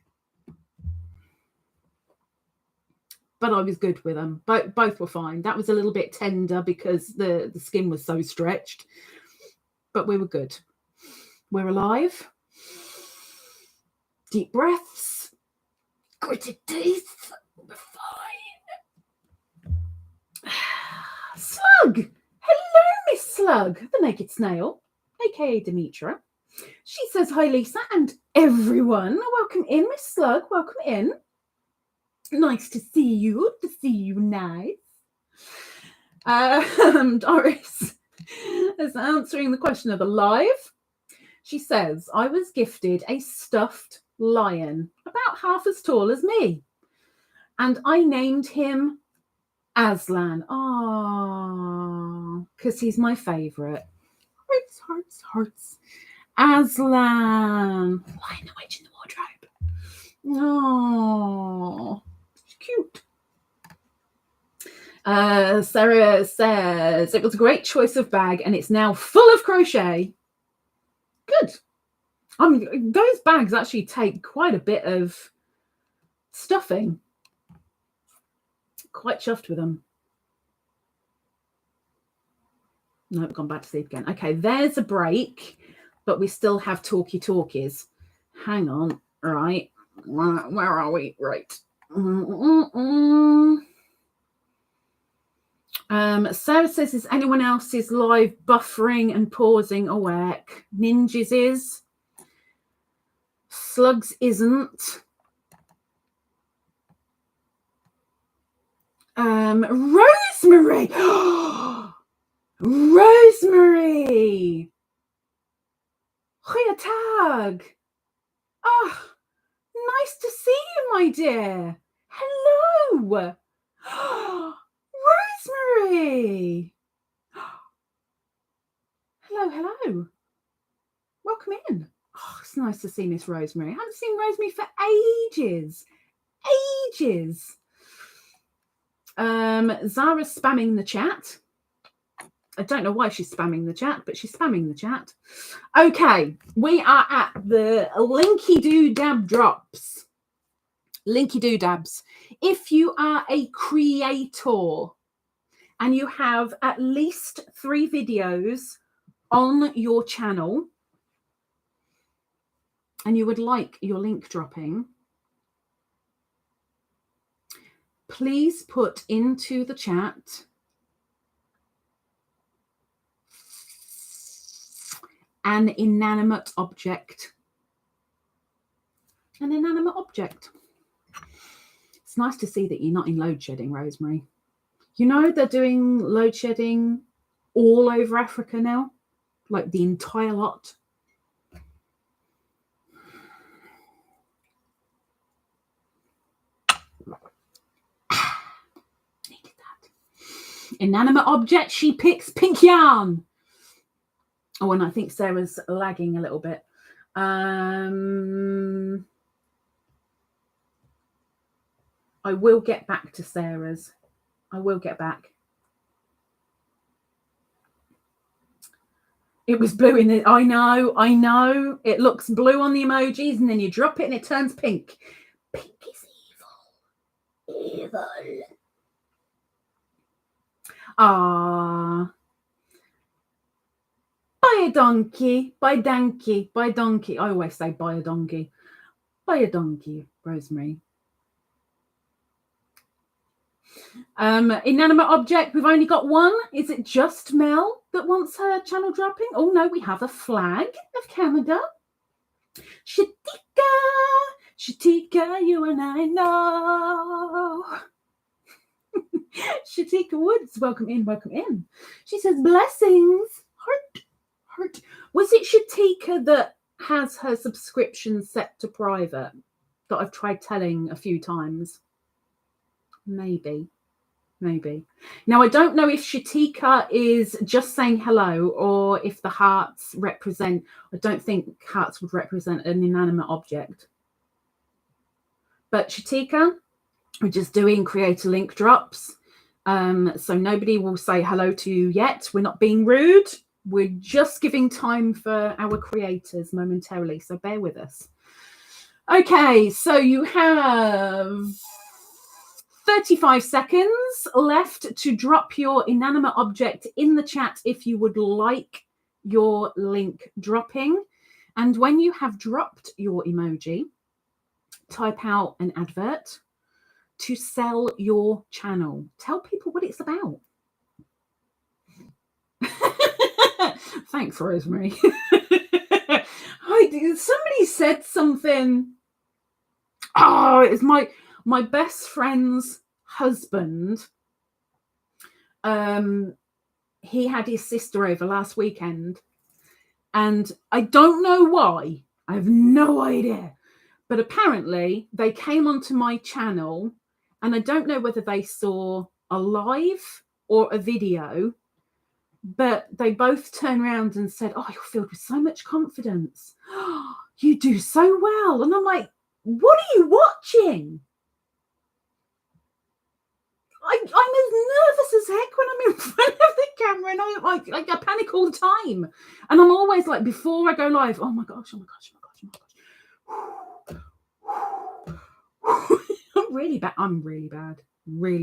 But I was good with them. Both were fine. That was a little bit tender because the skin was so stretched. But we were good. We're alive. Deep breaths. Gritted teeth. We're fine. Slug. Hello, Miss Slug. The naked snail, a.k.a. Demetra. She says, hi, Lisa and everyone. Welcome in, Miss Slug. Welcome in. Nice to see you. Nice. Doris is answering the question of the live. She says, I was gifted a stuffed lion about half as tall as me. And I named him Aslan. Oh, because he's my favourite. Hearts. Aslan. Lion the Witch in the Wardrobe. Oh, cute. Sarah says, it was a great choice of bag and it's now full of crochet. Good. Those bags actually take quite a bit of stuffing. Quite chuffed with them. Nope, gone back to sleep again. Okay, there's a break, but we still have talkies. Hang on. Right. Where are we? Right. Sarah says, is anyone else's live buffering and pausing a work? Ninjas is. Slugs isn't. Rosemary. Rosemary. Goeie tag. Oh, nice to see you, my dear. Hello. Rosemary. Hello. Welcome in. Oh, it's nice to see Miss Rosemary. I haven't seen Rosemary for ages. Zara's spamming the chat. I don't know why she's spamming the chat, but she's spamming the chat. Okay, we are at the Linky Doo Dab drops. Linky Doo Dabs. If you are a creator and you have at least 3 videos on your channel and you would like your link dropping, please put into the chat an inanimate object. An inanimate object. It's nice to see that you're not in load shedding, Rosemary. You know they're doing load shedding all over Africa now, like the entire lot. Needed that. Inanimate object, she picks pink yarn. Oh, and I think Sarah's lagging a little bit. I will get back to Sarah's. I will get back. It was blue in it. I know. It looks blue on the emojis, and then you drop it and it turns pink. Pink is evil. Evil. Ah. Buy a donkey. Buy donkey. Buy donkey. I always say buy a donkey. Buy a donkey, Rosemary. Inanimate object, we've only got one. Is it just Mel that wants her channel dropping? Oh no, we have a flag of Canada. Shatika, you and I know. Shatika Woods, welcome in. She says, blessings. Heart. Was it Shatika that has her subscription set to private that I've tried telling a few times? Maybe. Now, I don't know if Shatika is just saying hello or if the hearts represent, I don't think hearts would represent an inanimate object. But Shatika, we're just doing creator link drops. So nobody will say hello to you yet. We're not being rude. We're just giving time for our creators momentarily. So bear with us. Okay, so you have 35 seconds left to drop your inanimate object in the chat if you would like your link dropping. And when you have dropped your emoji, type out an advert to sell your channel. Tell people what it's about. Thanks, Rosemary. Somebody said something. Oh, it was my best friend's husband. He had his sister over last weekend, and I don't know why. I have no idea. But apparently they came onto my channel, and I don't know whether they saw a live or a video, but they both turned around and said, oh, you're filled with so much confidence. Oh, you do so well. And I'm like, what are you watching? I'm as nervous as heck when I'm in front of the camera, and I panic all the time. And I'm always like, before I go live, oh my gosh. I'm really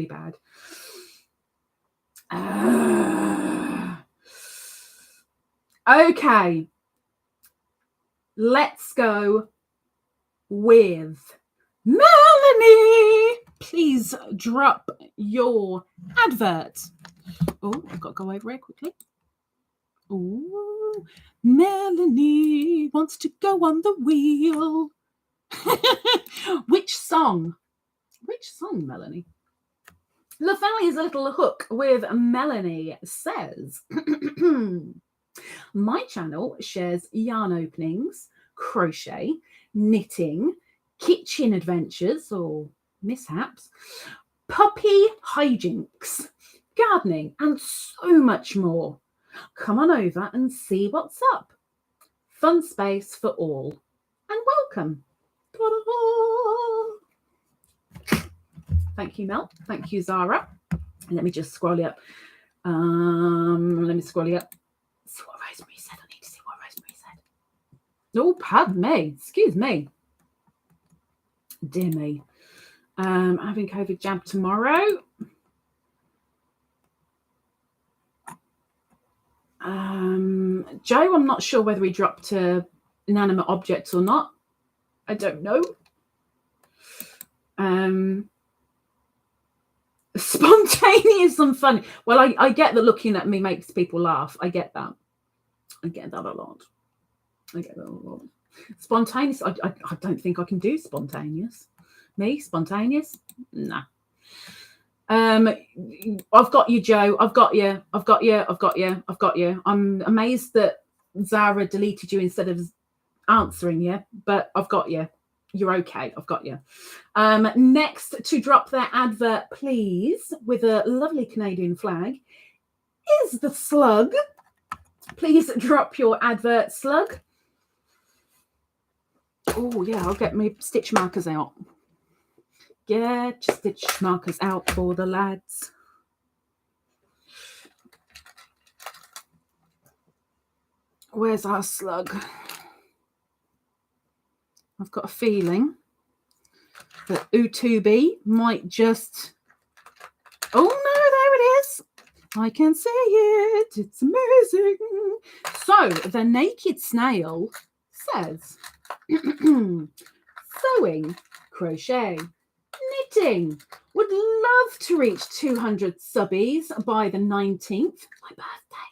bad. Okay. Let's go with Melanie. Please drop your advert. Oh, I've got to go over here quickly. Oh, Melanie wants to go on the wheel. Which song, Melanie? LethaleyasLittleHookWithMel little hook with Melanie says, my channel shares yarn openings, crochet, knitting, kitchen adventures or mishaps, puppy hijinks, gardening, and so much more. Come on over and see what's up. Fun space for all. And welcome. Ta-da! Thank you, Mel. Thank you, Zara. Let me just scroll you up. Let me scroll you up. See what Rosemary said. I need to see what Rosemary said. Oh, pardon me. Excuse me. Dear me. Having COVID jab tomorrow. Joe, I'm not sure whether he dropped inanimate objects or not. I don't know. Spontaneous and funny. Well, I get that looking at me makes people laugh. I get that a lot. Spontaneous. I don't think I can do spontaneous. Me, spontaneous? Nah. I've got you, Joe. I've got you. I'm amazed that Zara deleted you instead of answering you, but I've got you. You're okay. I've got you. Next to drop their advert, please, with a lovely Canadian flag, is the Slug. Please drop your advert, Slug. Oh, yeah, I'll get my stitch markers out. Get your stitch markers out for the lads. Where's our slug? I've got a feeling that Utubi might just... Oh, no, there it is. I can see it. It's amazing. So, the naked snail says, sewing, crochet, knitting. Would love to reach 200 subbies by the 19th, my birthday.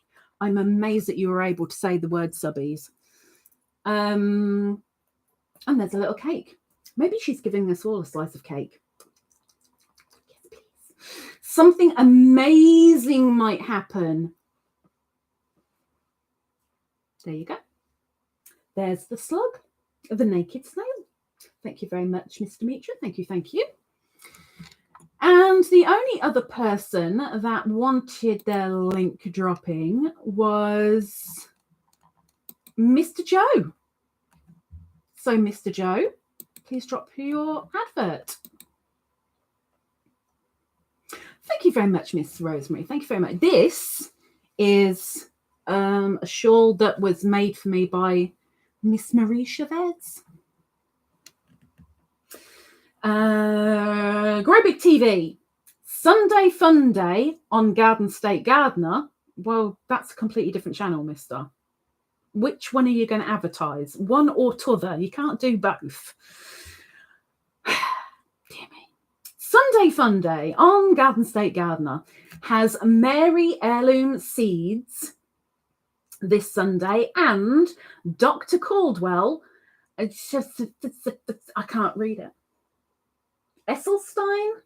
I'm amazed that you were able to say the word subbies. And there's a little cake. Maybe she's giving us all a slice of cake. Yes, please. Something amazing might happen. There you go. There's the slug, the naked snail. Thank you very much, Miss Demetra. Thank you, thank you. And the only other person that wanted their link dropping was Mr. Joe. So, Mr. Joe, please drop your advert. Thank you very much, Miss Rosemary. Thank you very much. This is a shawl that was made for me by Miss Marie Chavez. Grow Big TV. Sunday Fun Day on Garden State Gardener. Well, that's a completely different channel, mister. Which one are you going to advertise? One or t'other? You can't do both. Dear me. Sunday Fun Day on Garden State Gardener has Mary Heirloom Seeds this Sunday and Dr. Caldwell. It's just, I can't read it. Esselstein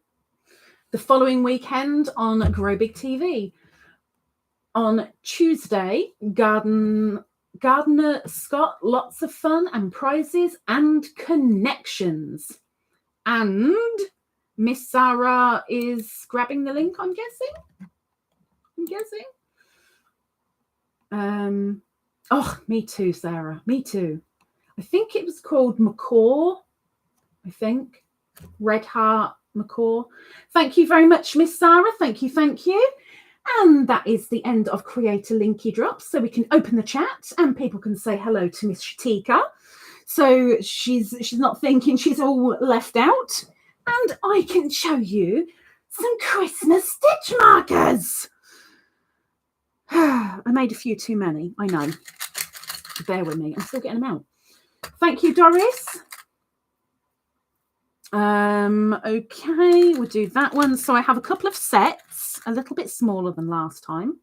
the following weekend on Grow Big TV. On Tuesday, Gardener Scott, lots of fun and prizes and connections. And Miss Sarah is grabbing the link, I'm guessing. Oh, me too, Sarah. Me too. I think it was called McCaw. I think. Red Heart McCaw. Thank you very much, Miss Sarah. Thank you, thank you. And that is the end of Creator Linky Drops. So we can open the chat and people can say hello to Miss Shatika. So she's not thinking she's all left out. And I can show you some Christmas stitch markers. I made a few too many, I know. Bear with me, I'm still getting them out. Thank you, Doris. Okay, we'll do that one. So I have a couple of sets, a little bit smaller than last time,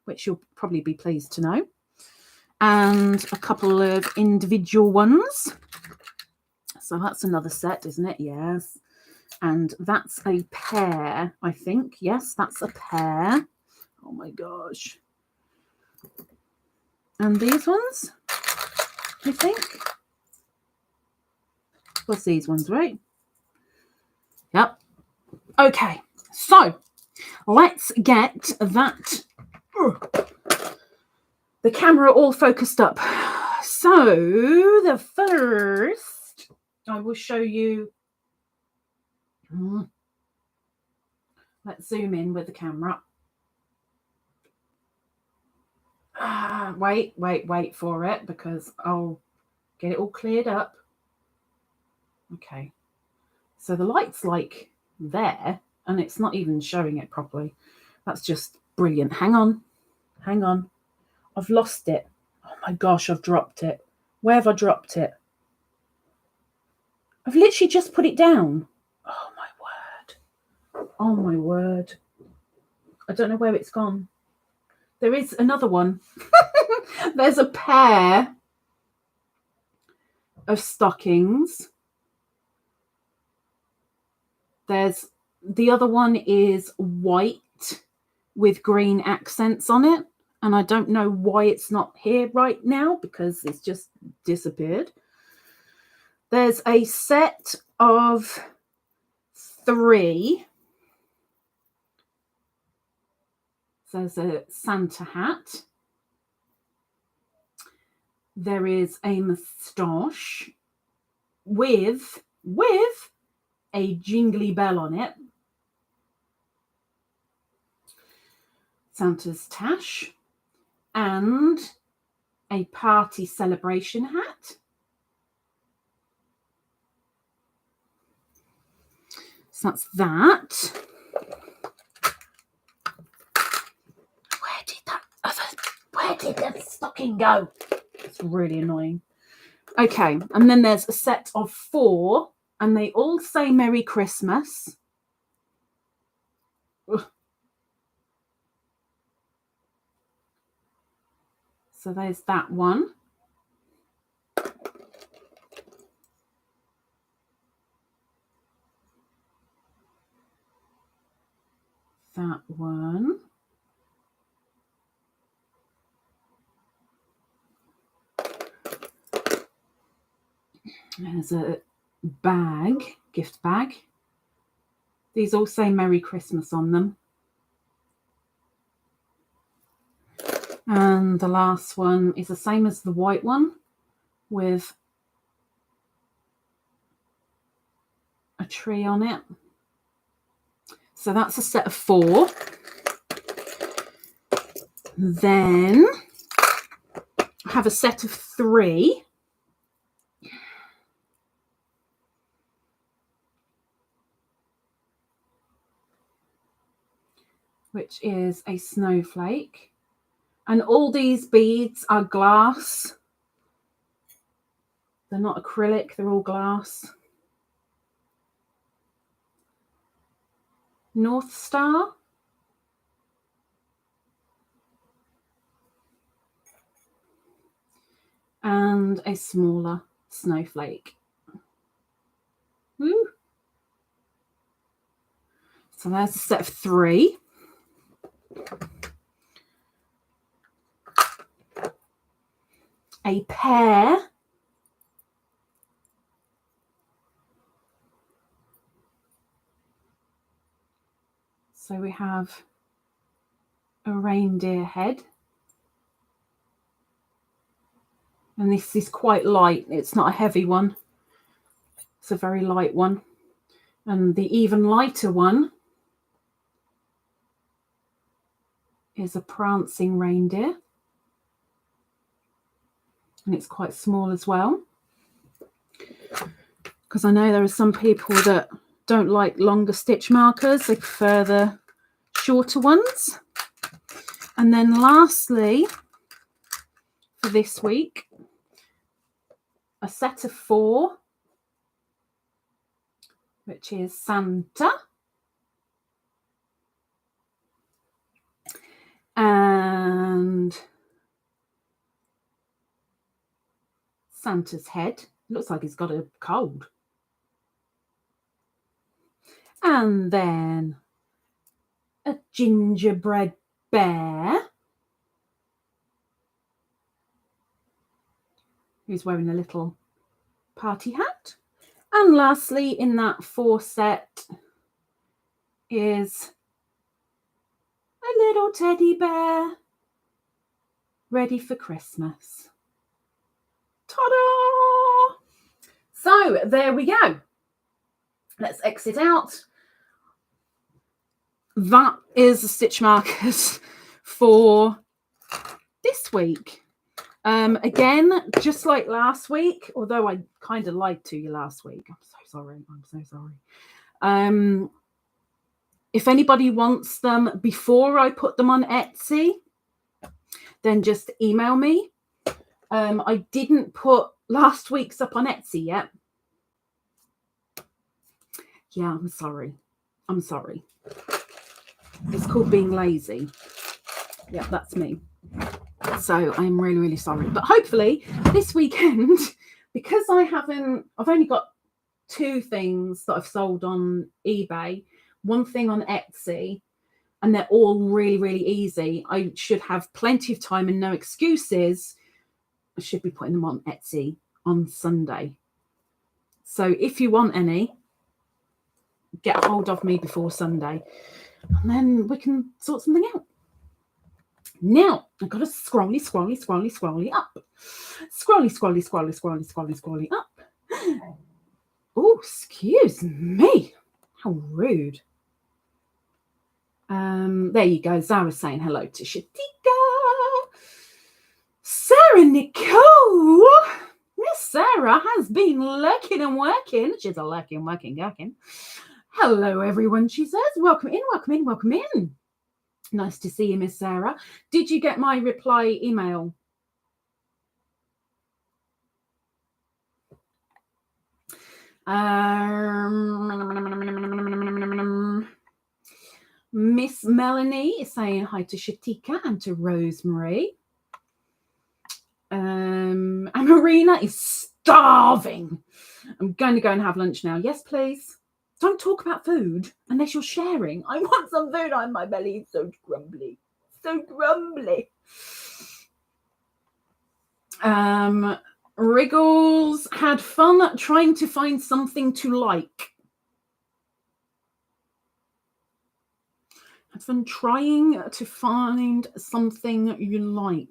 which you'll probably be pleased to know, and a couple of individual ones. So that's another set, isn't it? Yes. And that's a pair, I think. Yes, that's a pair. Oh my gosh. And these ones, I think. What's these ones, right? Yep. Okay, so let's get that, the camera all focused up. So the first, I will show you. Let's zoom in with the camera. Wait for it because I'll get it all cleared up. Okay. So the light's like there and it's not even showing it properly. That's just brilliant. Hang on. I've lost it. Oh my gosh, I've dropped it. Where have I dropped it? I've literally just put it down. Oh my word. I don't know where it's gone. There is another one. There's a pair of stockings. There's the other one is white with green accents on it. And I don't know why it's not here right now because it's just disappeared. There's a set of 3. So there's a Santa hat. There is a moustache with a jingly bell on it. Santa's tash. And a party celebration hat. So that's that. Where did the stocking go? It's really annoying. Okay, and then there's a set of 4, and they all say Merry Christmas. Ugh. So there's that one. That one. There's a bag, gift bag. These all say Merry Christmas on them. And the last one is the same as the white one, with a tree on it. So that's a set of 4. Then I have a set of 3. Which is a snowflake. And all these beads are glass. They're not acrylic, they're all glass. North Star. And a smaller snowflake. Woo. So there's a set of 3. A pair. So we have a reindeer head. And this is quite light. It's not a heavy one. It's a very light one. And the even lighter one is a prancing reindeer. And it's quite small as well. Because I know there are some people that don't like longer stitch markers. They prefer the shorter ones. And then lastly, for this week, a set of 4, which is Santa. And Santa's head. It looks like he's got a cold. And then a gingerbread bear who's wearing a little party hat. And lastly, in that 4 set is a little teddy bear ready for Christmas. Ta-da! So there we go. Let's exit out. That is the stitch markers for this week. Again, just like last week, although I kind of lied to you last week. I'm so sorry. If anybody wants them before I put them on Etsy, then just email me. I didn't put last week's up on Etsy yet. Yeah, I'm sorry. It's called being lazy. Yeah, that's me. So I'm really, really sorry. But hopefully this weekend, because I've only got 2 things that I've sold on eBay, 1 thing on Etsy, and they're all really, really easy. I should have plenty of time and no excuses. I should be putting them on Etsy on Sunday. So if you want any, get a hold of me before Sunday, and then we can sort something out. Now I've got to scrolly up. Scrolly up. Oh, excuse me. How rude. There you go. Zara's saying hello to Shatika. Sarah Nicole. Miss Sarah has been lurking and working. She's a lurking, working, gurking. Hello, everyone, she says. Welcome in, welcome in, welcome in. Nice to see you, Miss Sarah. Did you get my reply email? Miss Melanie is saying hi to Shatika and to Rosemary. And Marina is starving. I'm going to go and have lunch now. Yes, please. Don't talk about food unless you're sharing. I want some food on my belly. It's so grumbly. So grumbly. Riggles had fun trying to find something to like. Had fun trying to find something you like.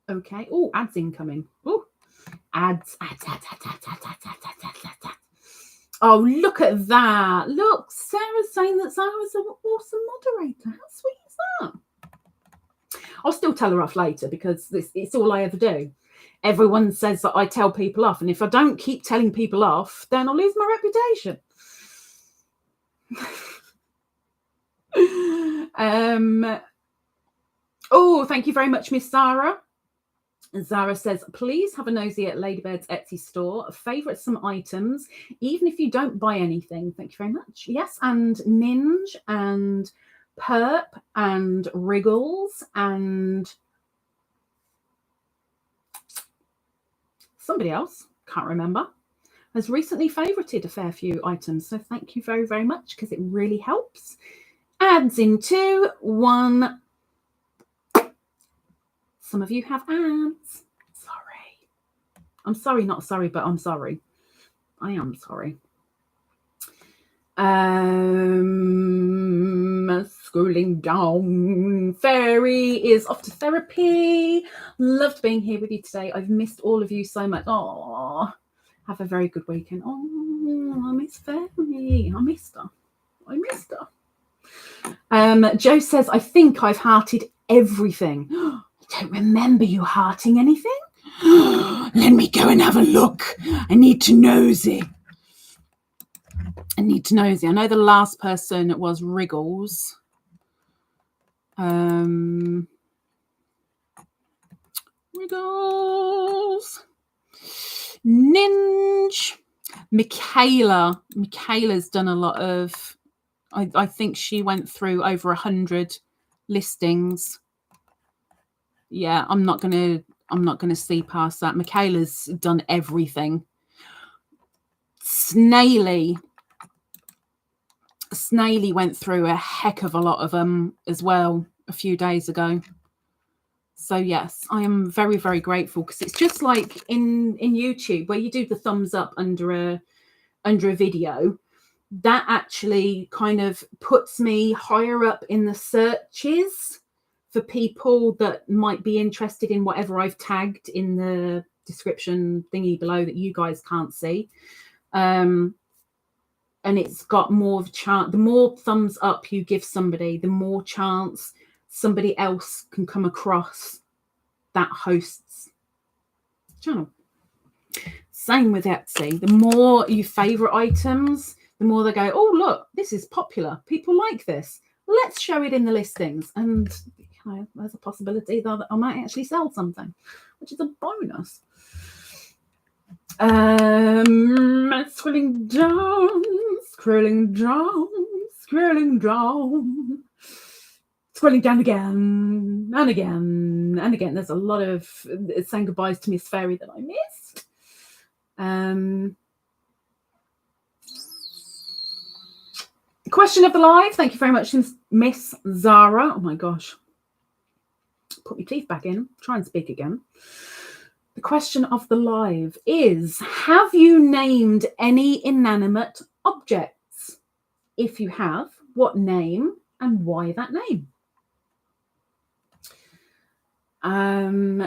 Okay. Oh, ads incoming. Oh, ads. Oh, look at that. Look, Sarah's saying that Sarah's an awesome moderator. How sweet is that? I'll still tell her off later because it's all I ever do. Everyone says that I tell people off, and if I don't keep telling people off, then I'll lose my reputation. Oh, thank you very much, Miss Sarah. Zara says, please have a nosy at Ladybird's Etsy store. Favourite some items, even if you don't buy anything. Thank you very much. Yes, and Ninja and Perp and Riggles and somebody else, can't remember, has recently favorited a fair few items. So thank you very, very much because it really helps. Ads in 2, 1. Some of you have ads. Sorry. I'm sorry, not sorry, but I'm sorry. I am sorry. Scrolling down. Fairy is off to therapy. Loved being here with you today. I've missed all of you so much. Oh, have a very good weekend. Oh, I miss Fairy. I missed her. Joe says, I think I've hearted everything. I don't remember you hearting anything. Let me go and have a look. I need to nosy. I know the last person was Riggles. Riggles. Ninja. Michaela's done a lot of, I think she went through over 100 listings. Yeah, I'm not gonna see past that. Michaela's done everything. Snaily went through a heck of a lot of them as well a few days ago. So yes, I am very, very grateful because it's just like in YouTube where you do the thumbs up under a video. That actually kind of puts me higher up in the searches for people that might be interested in whatever I've tagged in the description thingy below that you guys can't see. And it's got more of a chance. The more thumbs up you give somebody, the more chance somebody else can come across that host's channel. Same with Etsy. The more you favorite items, the more they go, oh, look, this is popular. People like this. Let's show it in the listings. And there's a possibility that I might actually sell something, which is a bonus. Scrolling down again and again and again. There's a lot of saying goodbyes to Miss Fairy that I missed. Question of the live. Thank you very much, Miss Zara. Oh my gosh. Put your teeth back in. Try and speak again. The question of the live is, have you named any inanimate objects? If you have, what name and why that name?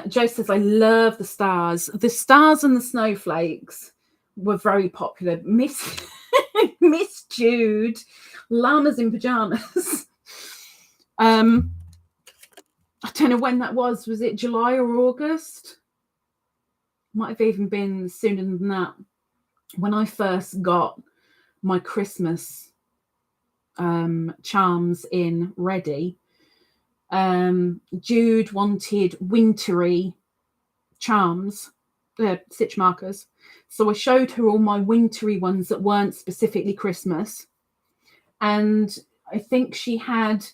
Joe says, I love the stars. The stars and the snowflakes were very popular. Miss Jude, llamas in pajamas. I don't know when that was. Was it July or August? Might have even been sooner than that. When I first got my Christmas charms in ready, Jude wanted wintry charms, stitch markers. So I showed her all my wintry ones that weren't specifically Christmas. And I think she had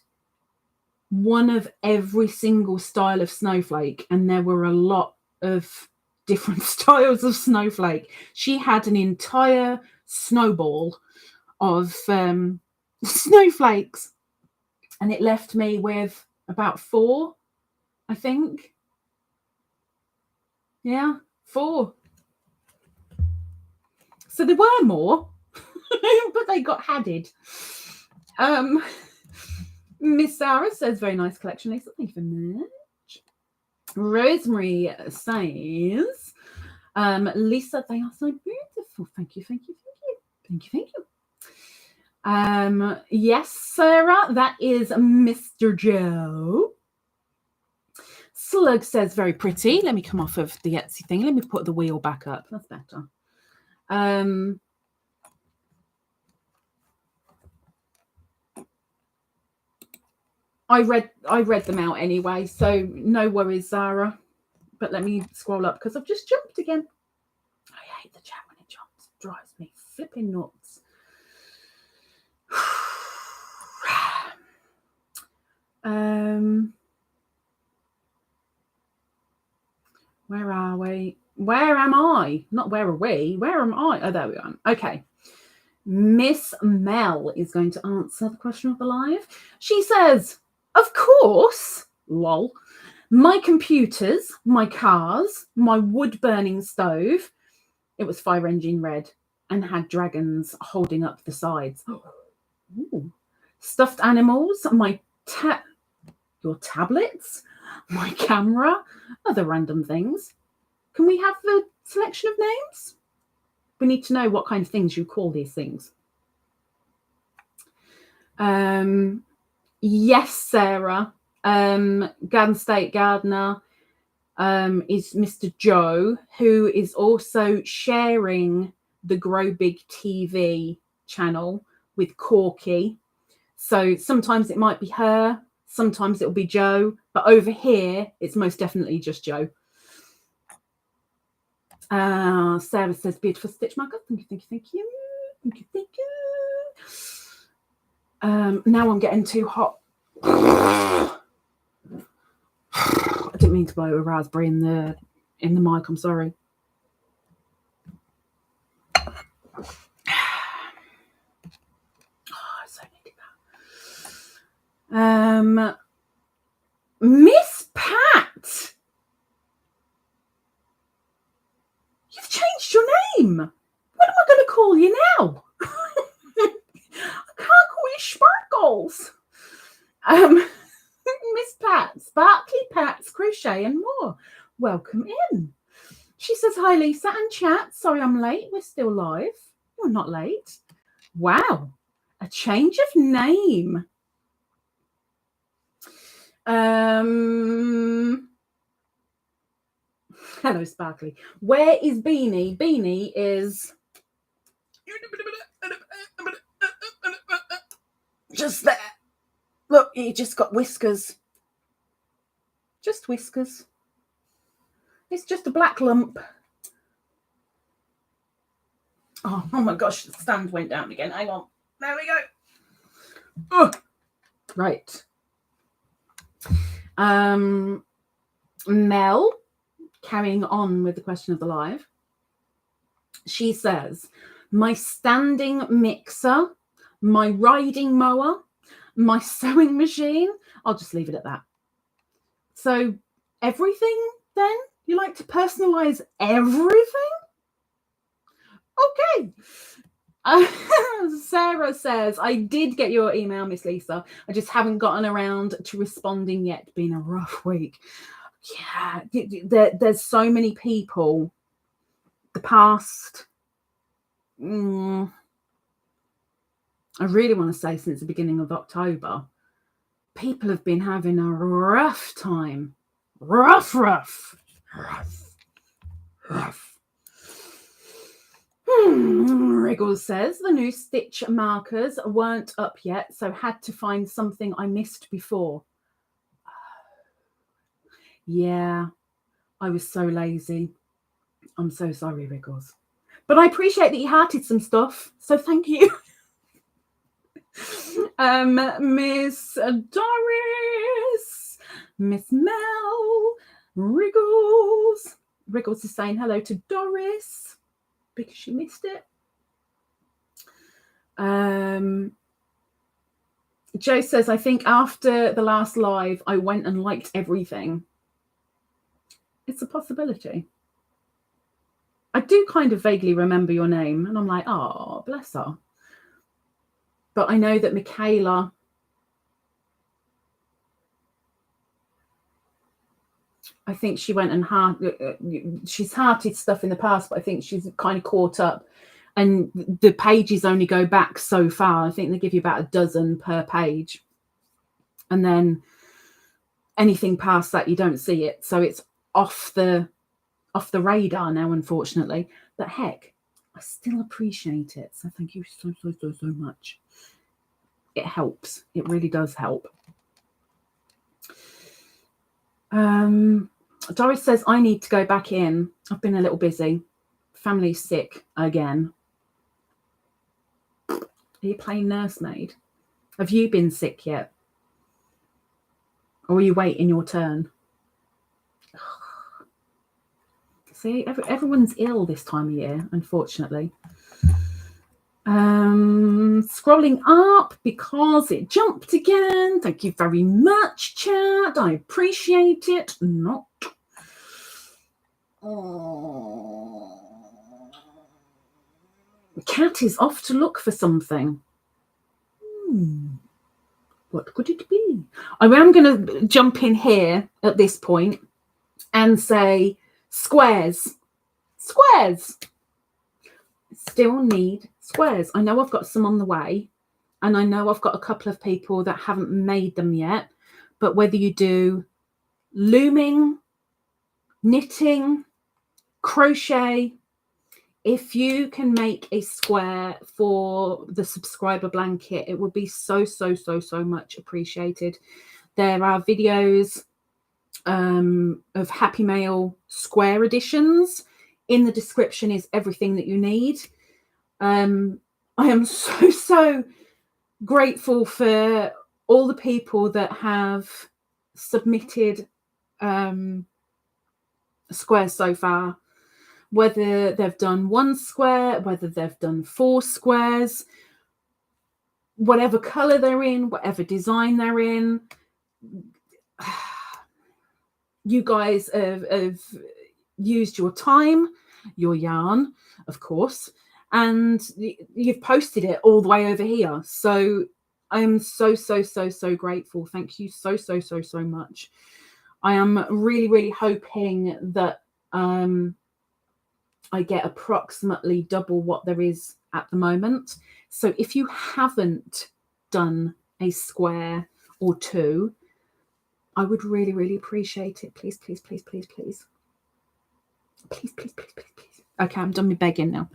one of every single style of snowflake, and there were a lot of different styles of snowflake. She had an entire snowball of snowflakes, and it left me with about 4, I think. Yeah, 4. So there were more, but they got added. Miss Sarah says, very nice collection, Lisa. Thank you very much. Rosemary says, Lisa, they are so beautiful. Thank you, thank you, thank you. Thank you, thank you. Yes, Sarah, that is Mr. Joe. Slug says, very pretty. Let me come off of the Etsy thing. Let me put the wheel back up. That's better. I read them out anyway, so no worries, Zara. But let me scroll up because I've just jumped again. I hate the chat when it jumps. It drives me flipping nuts. Where are we? Where am I? Not where are we? Where am I? Oh, there we are. Okay. Miss Mel is going to answer the question of the live. She says, of course, lol, my computers, my cars, my wood-burning stove, it was fire engine red and had dragons holding up the sides. Ooh. Stuffed animals, your tablets, my camera, other random things. Can we have the selection of names? We need to know what kind of things you call these things. Yes, Sarah. Garden State Gardener is Mr. Joe, who is also sharing the Grow Big TV channel with Corky. So sometimes it might be her, sometimes it'll be Joe, but over here it's most definitely just Joe. Sarah says, beautiful stitch marker. Thank you, thank you, thank you. Thank you, thank you. Now I'm getting too hot. I didn't mean to blow a raspberry in the mic, I'm sorry. Oh, I so needed that. Miss Pat, you've changed your name. What am I going to call you now? I can't call you Sparkles. Miss Pat, Sparkly Pat's Crochet and More. Welcome in. She says, hi, Lisa and chat. Sorry I'm late. We're still live. You're not late. Wow. A change of name. Hello, Sparkly. Where is Beany? Beany is just there. Look, he just got whiskers. Just whiskers. It's just a black lump. Oh my gosh, the stand went down again. Hang on. There we go. Oh. Right. Mel, carrying on with the question of the live. She says, my standing mixer, my riding mower, my sewing machine. I'll just leave it at that. So everything then? You like to personalize everything? Okay. Sarah says, I did get your email, Miss Lisa. I just haven't gotten around to responding yet. Been a rough week. Yeah, there's so many people the past, I really want to say since the beginning of October, people have been having a rough time. Rough. Riggle says the new stitch markers weren't up yet, so had to find something I missed before. Yeah, I was so lazy. I'm so sorry, Riggles. But I appreciate that you hearted some stuff, so thank you. Miss Doris, Miss Mel, Riggles. Riggles is saying hello to Doris because she missed it. Joe says, I think after the last live, I went and liked everything. It's a possibility. I do kind of vaguely remember your name, and I'm like, oh, bless her. But I know that Michaela, I think she went and she's hearted stuff in the past, but I think she's kind of caught up. And the pages only go back so far. I think they give you about a dozen per page. And then anything past that, you don't see it. So it's off the radar now, unfortunately. But heck, I still appreciate it. So thank you so much. It helps. It really does help. Doris says, I need to go back in. I've been a little busy. Family's sick again. Are you playing nursemaid? Have you been sick yet? Or are you waiting your turn? See, everyone's ill this time of year, unfortunately. Scrolling up because it jumped again. Thank you very much, chat. I appreciate it. Not. Oh. Cat is off to look for something. What could it be? I am going to jump in here at this point and say squares. Squares. Still need squares. I know I've got some on the way, and I know I've got a couple of people that haven't made them yet. But whether you do looming, knitting, crochet, if you can make a square for the subscriber blanket, it would be so much appreciated. There are videos of Happy Mail square editions. In the description is everything that you need. I am so grateful for all the people that have submitted squares so far. Whether they've done one square, whether they've done 4 squares, whatever colour they're in, whatever design they're in. You guys have used your time, your yarn, of course, and you've posted it all the way over here. So I am so grateful. Thank you so much. I am really hoping that I get approximately double what there is at the moment. So if you haven't done a square or 2, I would really appreciate it. Please. Please. Okay, I'm done with begging now.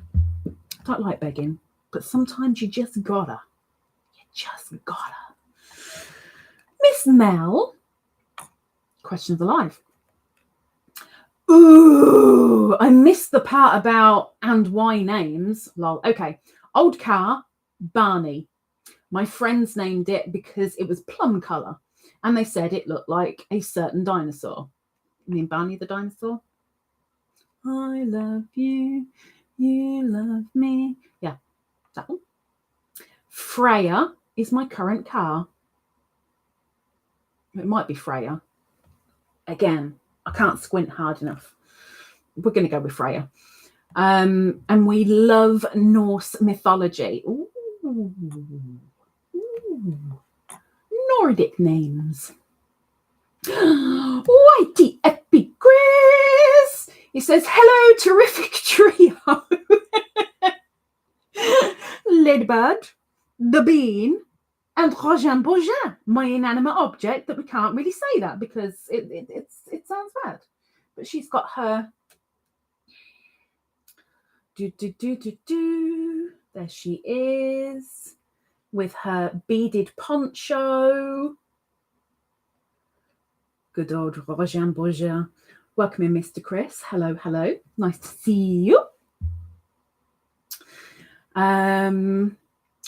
I don't like begging, but sometimes you just gotta. Miss Mel, question of the life. Ooh, I missed the part about and why names. Lol. Okay. Old car, Barney. My friends named it because it was plum colour. And they said it looked like a certain dinosaur. You mean Barney the dinosaur? I love you. You love me. Yeah, that one. Freya is my current car. It might be Freya. Again, I can't squint hard enough. We're going to go with Freya. And we love Norse mythology. Ooh. Nordic names. Whitey Epigris. He says, hello, terrific trio. Ladybird, the Bean, And Rojan Bourgeat, my inanimate object, that we can't really say that because it sounds bad. But she's got her there she is with her beaded poncho. Good old Rojan Bourgeat. Welcome in, Mr. Chris. Hello, hello. Nice to see you.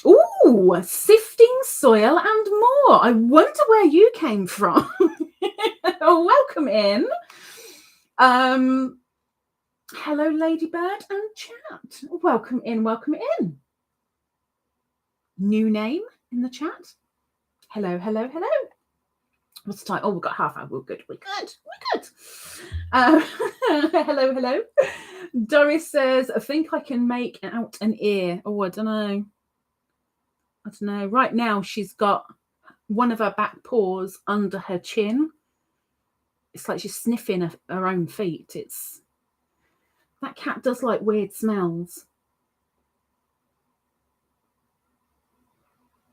Ooh, sifting soil and more. I wonder where you came from. Welcome in. Hello, Ladybird and chat. Welcome in, welcome in. New name in the chat. Hello, hello, hello. What's the time? Oh, we've got half hour. We're good. We're good. We're good. Hello, hello. Doris says, I think I can make out an ear. Oh, I don't know. I don't know. Right now, she's got one of her back paws under her chin. It's like she's sniffing her own feet. That cat does like weird smells.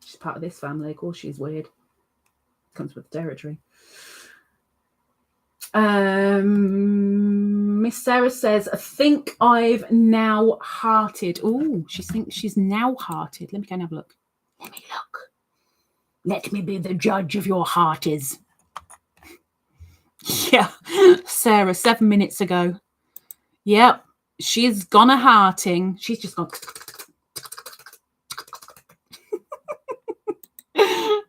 She's part of this family. Of course, she's weird. Comes with the territory. Miss Sarah says, I think I've now hearted. Oh, she thinks she's now hearted. Let me go and have a look. Let me look. Let me be the judge of your hearties. Yeah, Sarah, 7 minutes ago. Yep, she's gone a hearting. She's just gone.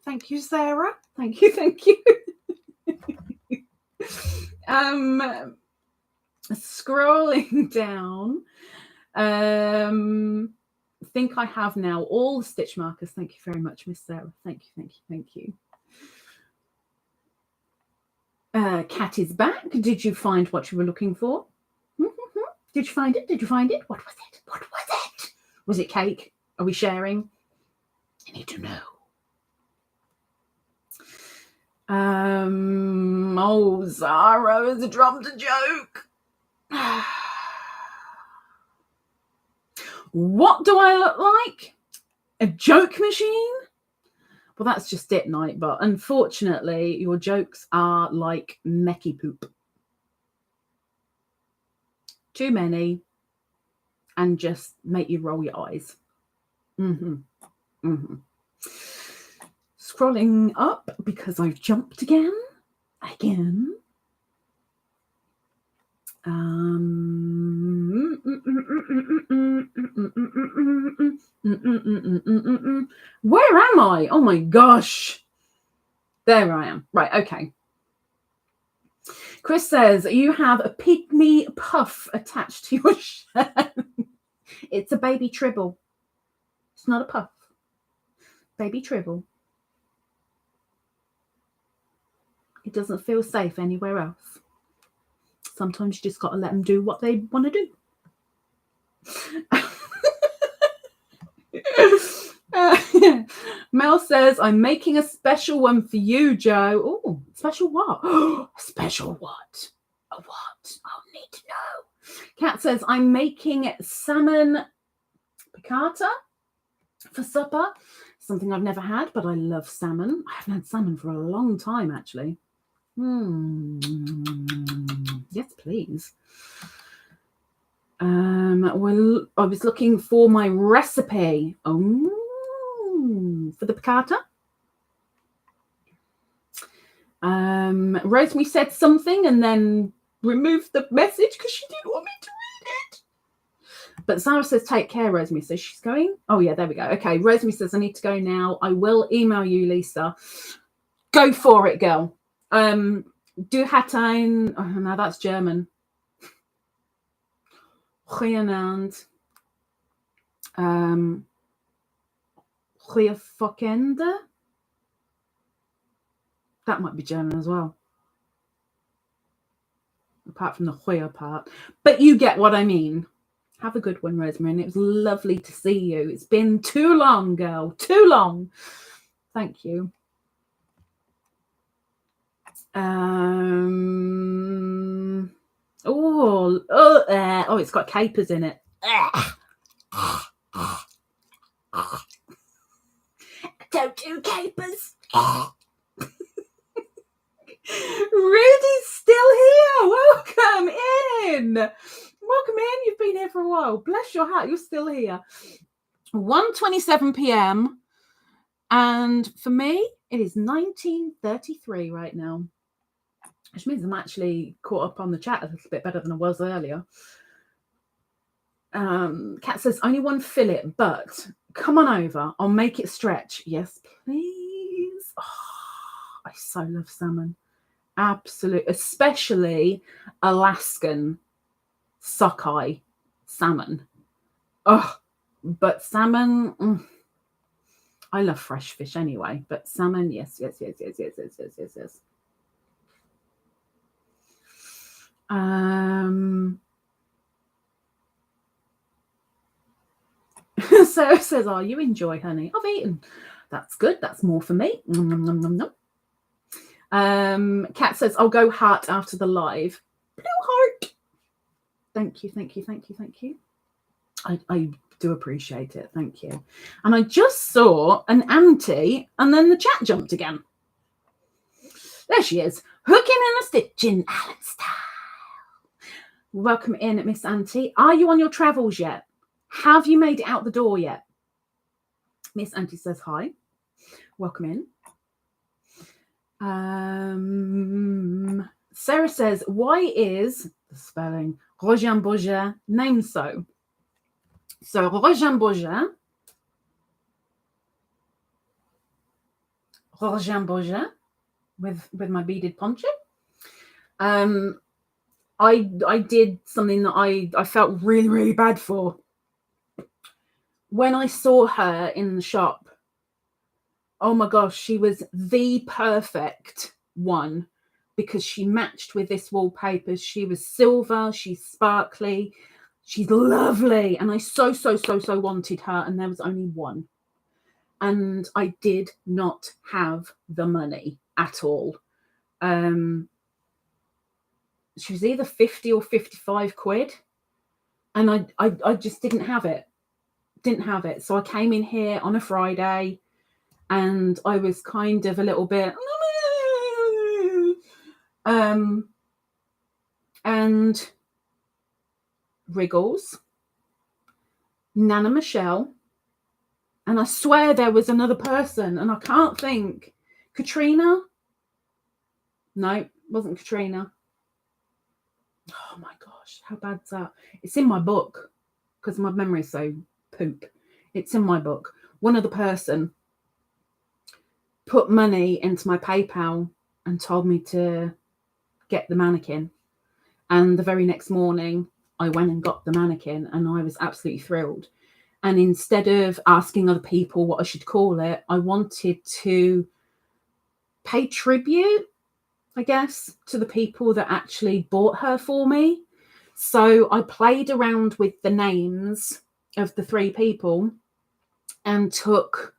Thank you, Sarah. Thank you, thank you. Scrolling down. I think I have now all the stitch markers. Thank you very much, Miss Sarah. Thank you, thank you, thank you. Cat is back. Did you find what you were looking for? Did you find it? Did you find it? What was it? What was it? Was it cake? Are we sharing? I need to know. Oh, Zara has dropped a joke. What do I look like? A joke machine? Well, that's just it, Nightbot. Unfortunately, your jokes are like mecky poop. Too many, and just make you roll your eyes. Scrolling up because I've jumped again. Where am I? Oh my gosh. There I am. Right, okay. Chris says, you have a pygmy puff attached to your shirt. It's a baby tribble. It's not a puff. Baby tribble. It doesn't feel safe anywhere else. Sometimes you just got to let them do what they want to do. Mel says, I'm making a special one for you, Joe. Oh, special what? Special what? A what? I'll need to know. Kat says, I'm making salmon piccata for supper. Something I've never had, but I love salmon. I haven't had salmon for a long time, actually. Yes, please. Well, I was looking for my recipe. For the piccata. Rosemary said something and then removed the message because she didn't want me to read it. But Sarah says, take care, Rosemary. So she's going. Oh, yeah, there we go. Okay, Rosemary says, I need to go now. I will email you, Lisa. Go for it, girl. Du hat ein... Oh, no, that's German. Goedenavond. Goeie Fockende. That might be German as well. Apart from the goeie part. But you get what I mean. Have a good one, Rosemary. And it was lovely to see you. It's been too long, girl. Too long. Thank you. Oh, it's got capers in it. I Hello, two capers. Rudy's still here. Welcome in. Welcome in. You've been here for a while. Bless your heart. You're still here. 1:27 p.m. And for me, it is 19:33 right now. Which means I'm actually caught up on the chat a little bit better than I was earlier. Kat says, only one fillet, but come on over. I'll make it stretch. Yes, please. Oh, I so love salmon. Absolutely. Especially Alaskan sockeye salmon. Oh, but salmon, I love fresh fish anyway, but salmon, yes. Sarah says, oh, you enjoy honey. I've eaten. That's good. That's more for me. Kat says, I'll go heart after the live. Blue heart. Thank you. I do appreciate it. Thank you. And I just saw an auntie and then the chat jumped again. There she is. Hooking and a stitching, Alan style. Welcome in, Miss Auntie. Are you on your travels yet? Have you made it out the door yet? Miss Auntie says hi. Welcome in. Sarah says, why is the spelling Rogin-Bourget named so? So Rogin-Bourget with my beaded poncho. I did something that I felt really, really bad for. When I saw her in the shop, oh my gosh, she was the perfect one because she matched with this wallpaper. She was silver, she's sparkly, she's lovely. And I so wanted her, and there was only one. And I did not have the money at all. She was either 50 or 55 quid. And I just didn't have it. So I came in here on a Friday and I was kind of a little bit and Riggles, Nana Michelle, and I swear there was another person and I can't think. Katrina? No, it wasn't Katrina. Oh my gosh, how bad's that? It's in my book because my memory is so poop. It's in my book. One other person put money into my PayPal and told me to get the mannequin. And the very next morning, I went and got the mannequin and I was absolutely thrilled. And instead of asking other people what I should call it, I wanted to pay tribute, I guess, to the people that actually bought her for me. So I played around with the names of the three people and took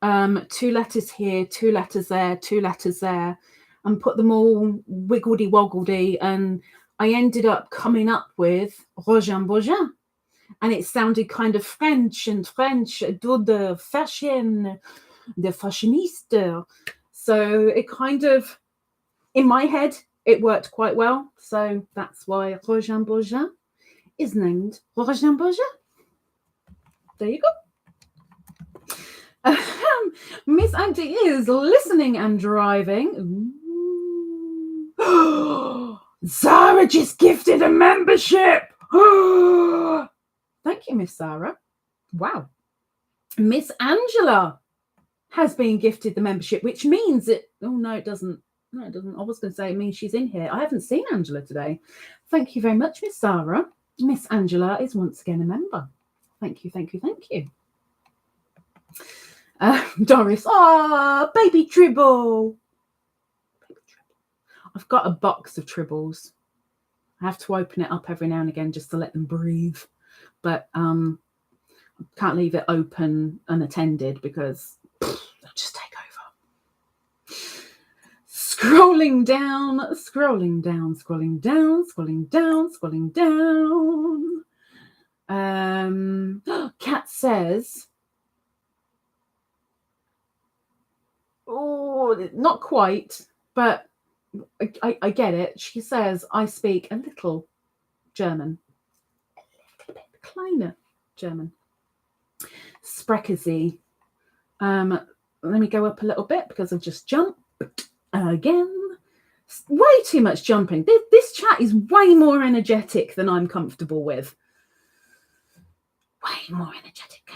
2 letters here, 2 letters there, 2 letters there, and put them all wiggledy-woggledy. And I ended up coming up with Rogin-Bourget. And it sounded kind of French, do the fashion, the fashionista. So it kind of, in my head, it worked quite well. So that's why Rogin-Bourget is named Rogin-Bourget. There you go. Miss Auntie is listening and driving. Sarah just gifted a membership. Thank you, Miss Sarah. Wow. Miss Angela has been gifted the membership, which means it... Oh, no, it doesn't. No, it doesn't. I was going to say it means she's in here. I haven't seen Angela today. Thank you very much, Miss Sarah. Miss Angela is once again a member. Thank you. Doris. Oh, baby Tribble. I've got a box of Tribbles. I have to open it up every now and again just to let them breathe. But I can't leave it open unattended because they'll just take over. Scrolling down. Kat says, Oh, not quite, but I get it. She says, I speak a little German. A little bit kleiner German. Spreche Sie. Let me go up a little bit because I've just jumped again. Way too much jumping. This chat is way more energetic than I'm comfortable with. Way more energetic.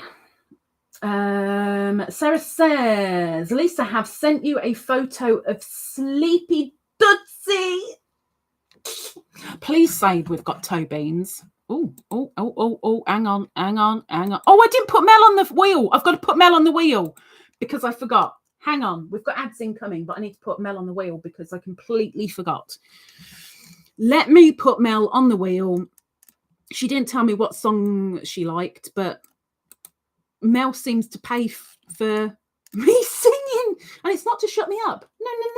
Sarah says, Lisa, have sent you a photo of Sleepy Doodsie. Please say we've got toe beans. Oh, hang on. Oh, I didn't put Mel on the wheel. I've got to put Mel on the wheel because I forgot. Hang on. We've got ads incoming, but I need to put Mel on the wheel because I completely forgot. Let me put Mel on the wheel. She didn't tell me what song she liked, but Mel seems to pay for me singing. And it's not to shut me up.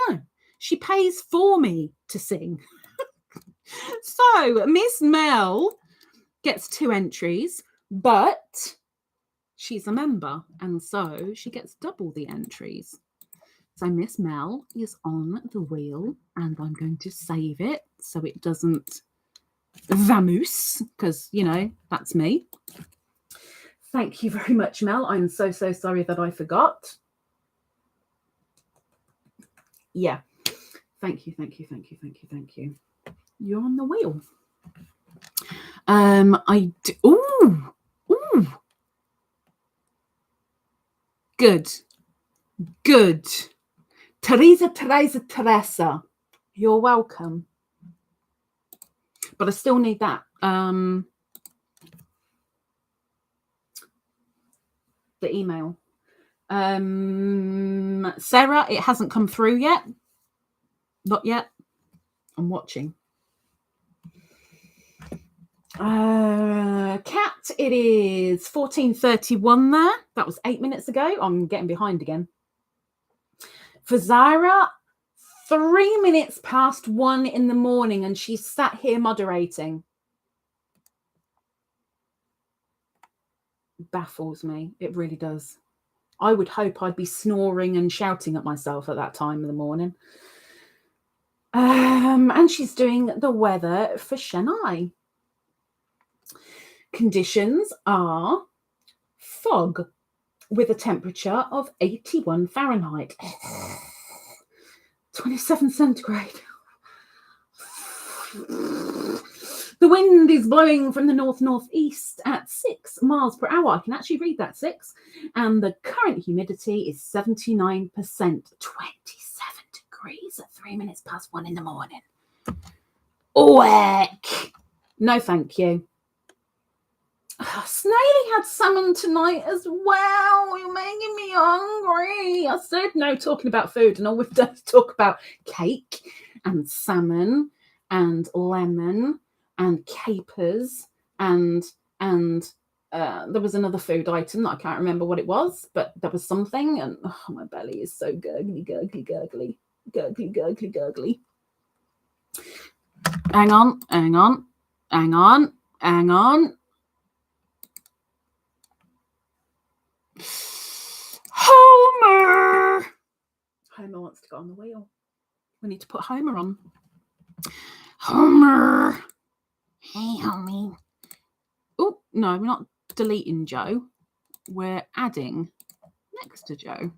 No. She pays for me to sing. So Miss Mel gets 2 entries, but she's a member, and so she gets double the entries. So Miss Mel is on the wheel, and I'm going to save it so it doesn't vamoose, because, you know, that's me. Thank you very much, Mel. I'm so sorry that I forgot. Yeah. Thank you. You're on the wheel. Ooh. Good. Teresa. You're welcome. But I still need that. The email. Sarah, it hasn't come through yet. Not yet. I'm watching. Cat, it is 14:31 there. That was 8 minutes ago. I'm getting behind again. For Zara, 3 minutes past 1 in the morning, and she's sat here moderating. Baffles me. It really does. I would hope I'd be snoring and shouting at myself at that time of the morning. And she's doing the weather for Chennai. Conditions are fog with a temperature of 81 Fahrenheit, 27 centigrade. The wind is blowing from the north-northeast at 6 miles per hour. I can actually read that, 6. And the current humidity is 79%, 27 degrees at 3 minutes past 1 in the morning. Weck. No, thank you. Snaily had salmon tonight as well. You're making me hungry. I said no talking about food, and all we've done is talk about cake and salmon and lemon and capers and there was another food item that I can't remember what it was, but there was something, and my belly is so gurgly. Hang on. Homer wants to go on the wheel. We need to put Homer on. Homer. Hey, homie. Oh, no, we're not deleting Joe. We're adding next to Joe.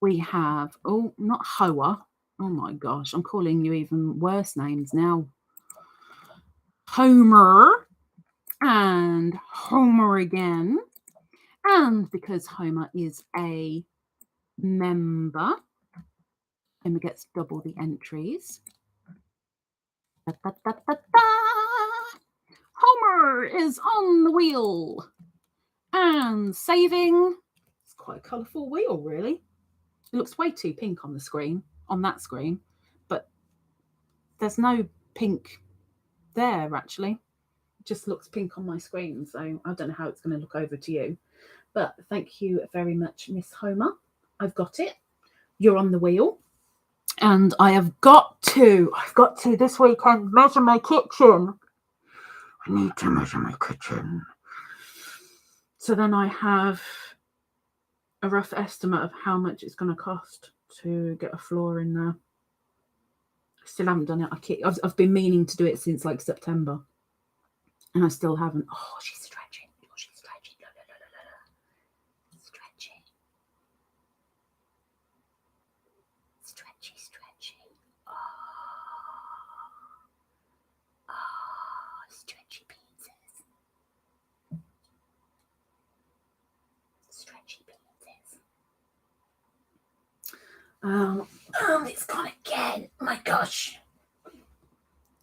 We have, not Hoa. Oh, my gosh. I'm calling you even worse names now. Homer and Homer again. And because Homer is a member, Homer gets double the entries. Homer is on the wheel and saving. It's quite a colourful wheel, really. It looks way too pink on the screen, on that screen, but there's no pink there, actually. It just looks pink on my screen, so I don't know how it's going to look over to you. But thank you very much, Miss Homer. I've got it. You're on the wheel. And I have got to this weekend measure my kitchen. I need to measure my kitchen. So then I have a rough estimate of how much it's going to cost to get a floor in there. I still haven't done it. I've been meaning to do it since like September, and I still haven't. Oh, she's stretching. Oh, she's stretching. La, la, la, la, la. Stretching. Stretchy, stretchy. Oh, stretchy pieces. Stretchy pieces. It's gone again. My gosh.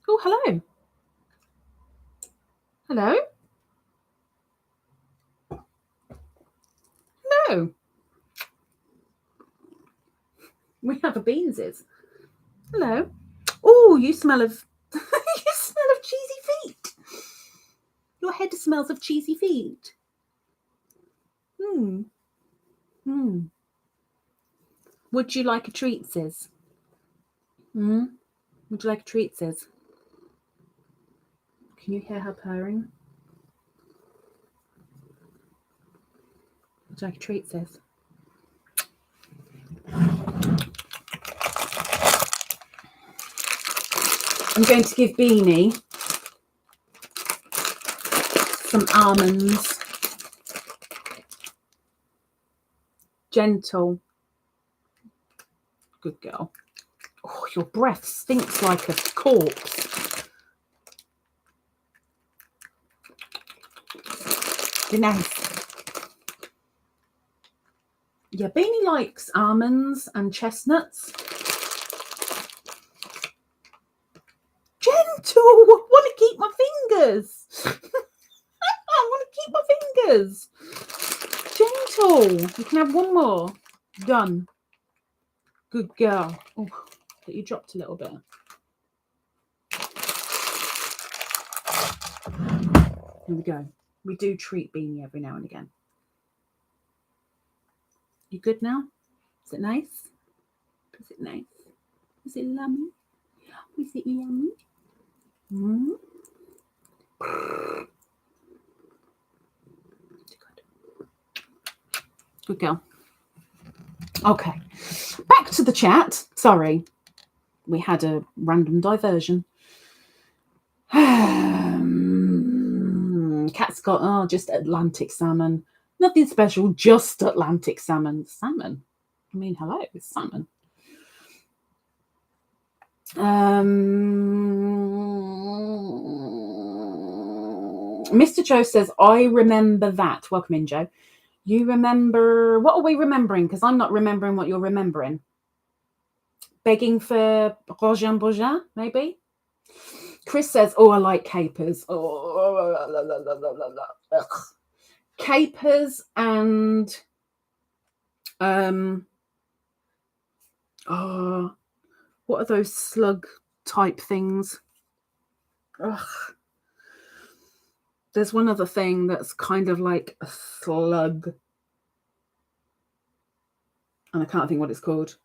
Oh, hello. Hello. Hello. We have a beanses. Hello. Oh, you smell of you smell of cheesy feet. Your head smells of cheesy feet. Would you like a treat, sis? Would you like a treat, sis? Can you hear her purring? Would you like a treat, sis? I'm going to give Beany some almonds. Gentle. Good girl. Oh, your breath stinks like a corpse. Nice. Yeah, Beany likes almonds and chestnuts. Gentle. I want to keep my fingers. I want to keep my fingers. Gentle. You can have one more. Done. Good girl. Oh, but you dropped a little bit. Here we go. We do treat Beany every now and again. You good now? Is it nice? Is it nice? Is it yummy? Is it yummy? Good girl. Okay, back to the chat. Sorry, we had a random diversion. Cat's got just Atlantic salmon. Nothing special, just Atlantic salmon. Salmon? I mean, hello, it's salmon. Mr. Joe says, I remember that. Welcome in, Joe. You remember, what are we remembering? Because I'm not remembering what you're remembering. Begging for Roger Bourgeat, maybe? Chris says, oh, I like capers. Oh, capers and what are those slug type things? Ugh. There's one other thing that's kind of like a slug. And I can't think what it's called.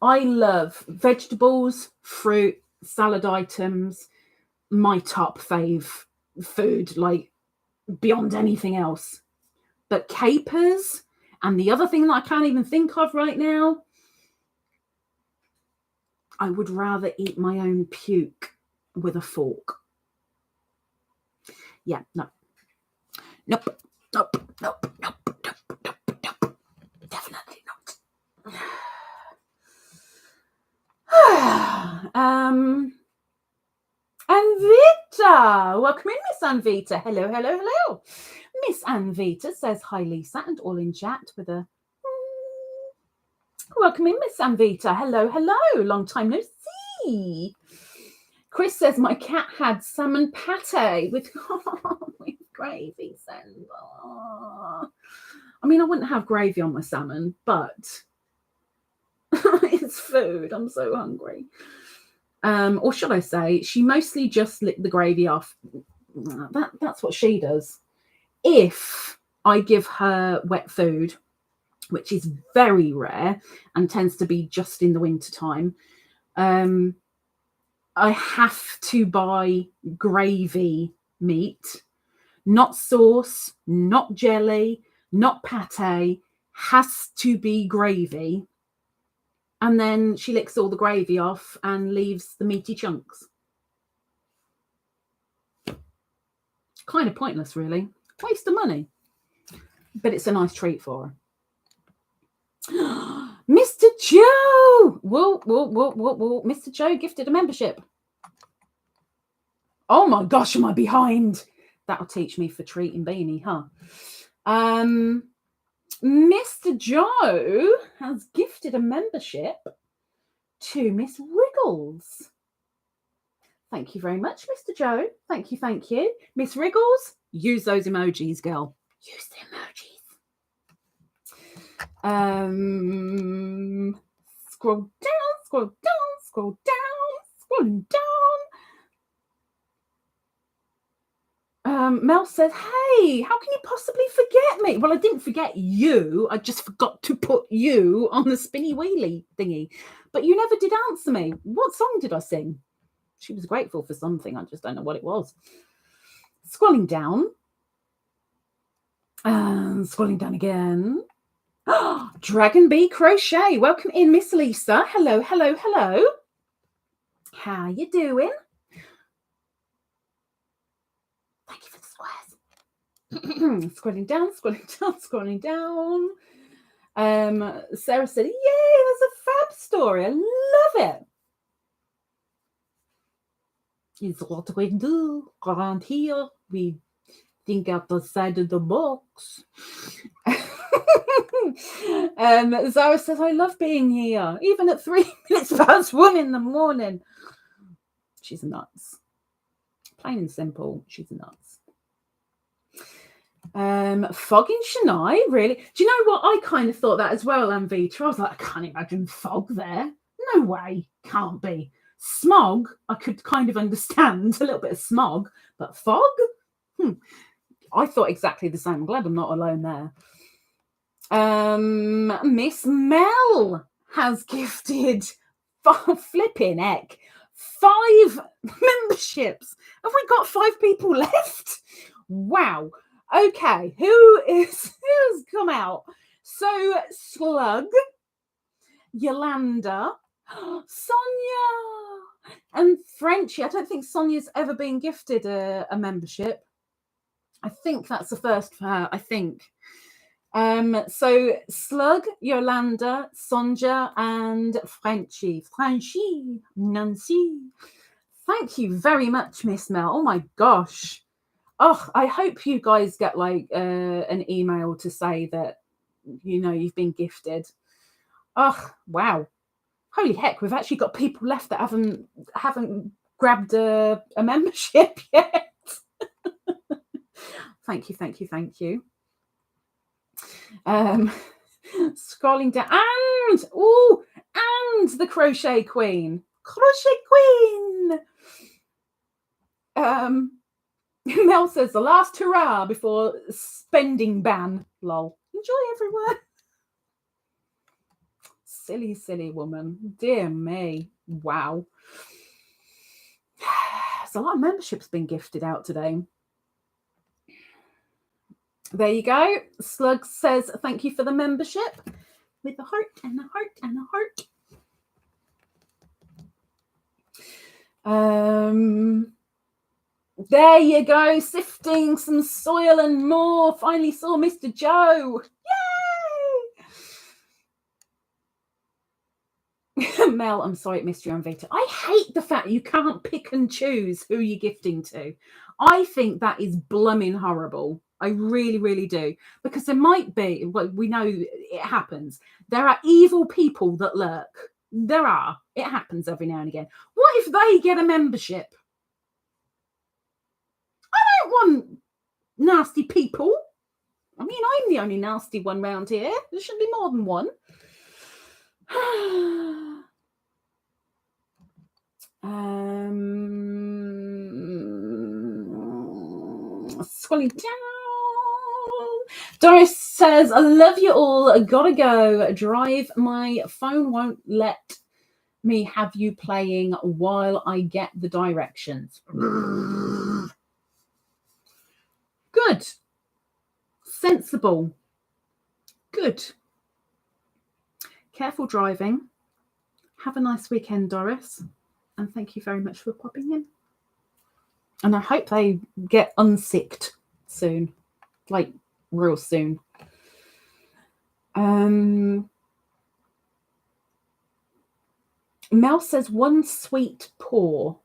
I love vegetables, fruit, salad items. My top fave food, like beyond anything else. But capers and the other thing that I can't even think of right now, I would rather eat my own puke with a fork. Yeah, no. Nope. Definitely not. Anvita. Welcome in, Miss Anvita. Hello. Miss Anvita says, hi, Lisa, and all in chat with a... Welcome in, Miss Anvita. Hello. Long time no see. Chris says, my cat had salmon pate with gravy. I mean, I wouldn't have gravy on my salmon, but it's food. I'm so hungry. Or should I say, she mostly just licked the gravy off. That's what she does. If I give her wet food, which is very rare and tends to be just in the winter time, I have to buy gravy meat, not sauce, not jelly, not pate, has to be gravy. And then she licks all the gravy off and leaves the meaty chunks. Kind of pointless, really. Waste of money. But it's a nice treat for her. Mr. Joe! Whoa. Mr. Joe gifted a membership. Oh my gosh, am I behind? That'll teach me for treating Beany, huh? Mr. Joe has gifted a membership to Miss Riggles. Thank you very much, Mr. Joe. Thank you. Miss Riggles, use those emojis, girl. Use the emojis. Scroll down. Mel says, hey, how can you possibly forget me? Well, I didn't forget you. I just forgot to put you on the spinny wheelie thingy. But you never did answer me. What song did I sing? She was grateful for something. I just don't know what it was. Scrolling down. Scrolling down again. Dragon Bee Crochet. Welcome in, Miss Lisa. Hello. How you doing? Thank you for the squares. Scrolling down. Sarah said, yay, there's a fab story. I love it. It's what we do around here. We think outside of the box. Zara says, I love being here, even at 3 minutes past 1 in the morning. She's nuts. Plain and simple, she's nuts. Fog in Chennai, really? Do you know what? I kind of thought that as well, Anvita. I was like, I can't imagine fog there. No way, can't be. Smog, I could kind of understand a little bit of smog, but fog? I thought exactly the same. I'm glad I'm not alone there. Miss Mel has gifted flipping heck 5 memberships. Have we got 5 people left? Wow. Okay, who's come out? So Slug, Yolanda, Sonja, and Frenchie. I don't think Sonja's ever been gifted a membership. I think that's the first for her, I think. So Slug, Yolanda, Sonja, and Frenchie, Nancy. Thank you very much, Miss Mel. Oh my gosh. Oh, I hope you guys get like an email to say that, you know, you've been gifted. Oh, wow. Holy heck, we've actually got people left that haven't grabbed a membership yet. Thank you. Scrolling down, and the Crochet Queen. Mel says the last hurrah before spending ban. Lol. Enjoy, everyone. Silly woman. Dear me. Wow. There's a lot of memberships being gifted out today. There you go. Slug says thank you for the membership with a heart and a heart and a heart. There you go. Sifting some soil and more. Finally saw Mr. Joe. Yay! Mel, I'm sorry it missed you on Vita. I hate the fact you can't pick and choose who you're gifting to. I think that is blooming horrible. I really do, because there might be, well, we know it happens. There are evil people that lurk. There are. It happens every now and again. What if they get a membership? I don't want nasty people. I mean, I'm the only nasty one round here. There should be more than one. Scrolling down. Doris says, I love you all. I gotta go. Drive. My phone won't let me have you playing while I get the directions. Good. Sensible. Good. Careful driving. Have a nice weekend, Doris. And thank you very much for popping in. And I hope they get unsicked soon. Like, real soon. Mel says, one sweet paw.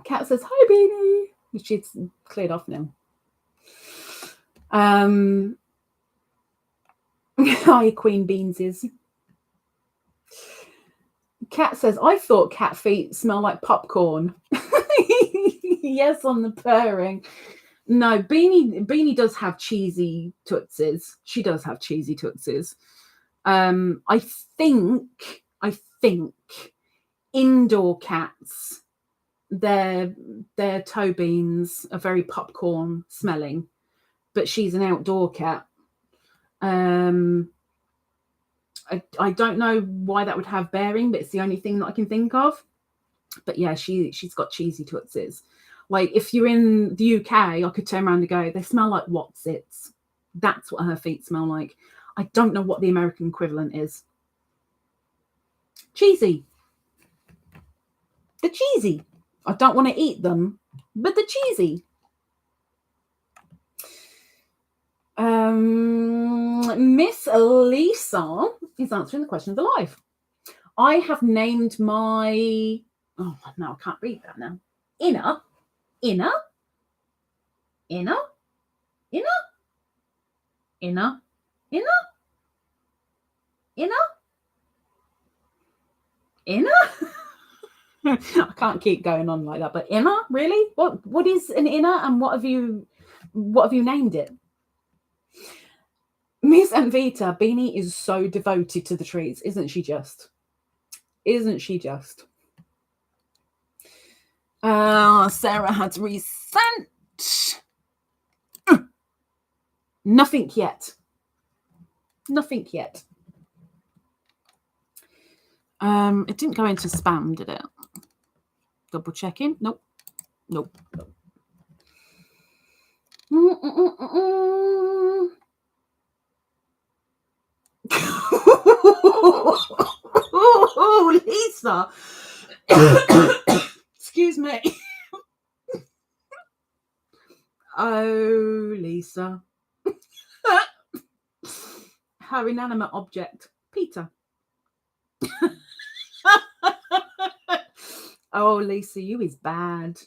Cat says, hi, Beany. She's cleared off now. Hi, Queen Beanses. Cat says, I thought cat feet smell like popcorn. Yes, on the purring. No, Beany does have cheesy tootsies. She does have cheesy tootsies. I think indoor cats, their toe beans are very popcorn smelling, but she's an outdoor cat. I don't know why that would have bearing, but it's the only thing that I can think of. But yeah, she's got cheesy tootsies. Like, if you're in the UK, I could turn around and go, they smell like Watsits. That's what her feet smell like. I don't know what the American equivalent is. Cheesy. They're cheesy. I don't want to eat them, but they're cheesy. Miss.Lisa is answering the questions alive. I have named my... Oh, no, I can't read that now. Inner. I can't keep going on like that, but inner, really? What is an inner, and what have you named it? Miss and Vita, Beany is so devoted to the treats, isn't she just? Sarah has resent. Nothing yet. It didn't go into spam, did it? Double checking. Nope. Oh, Lisa. Excuse me. Oh, Lisa. Her inanimate object, Peter. Oh, Lisa, you is bad.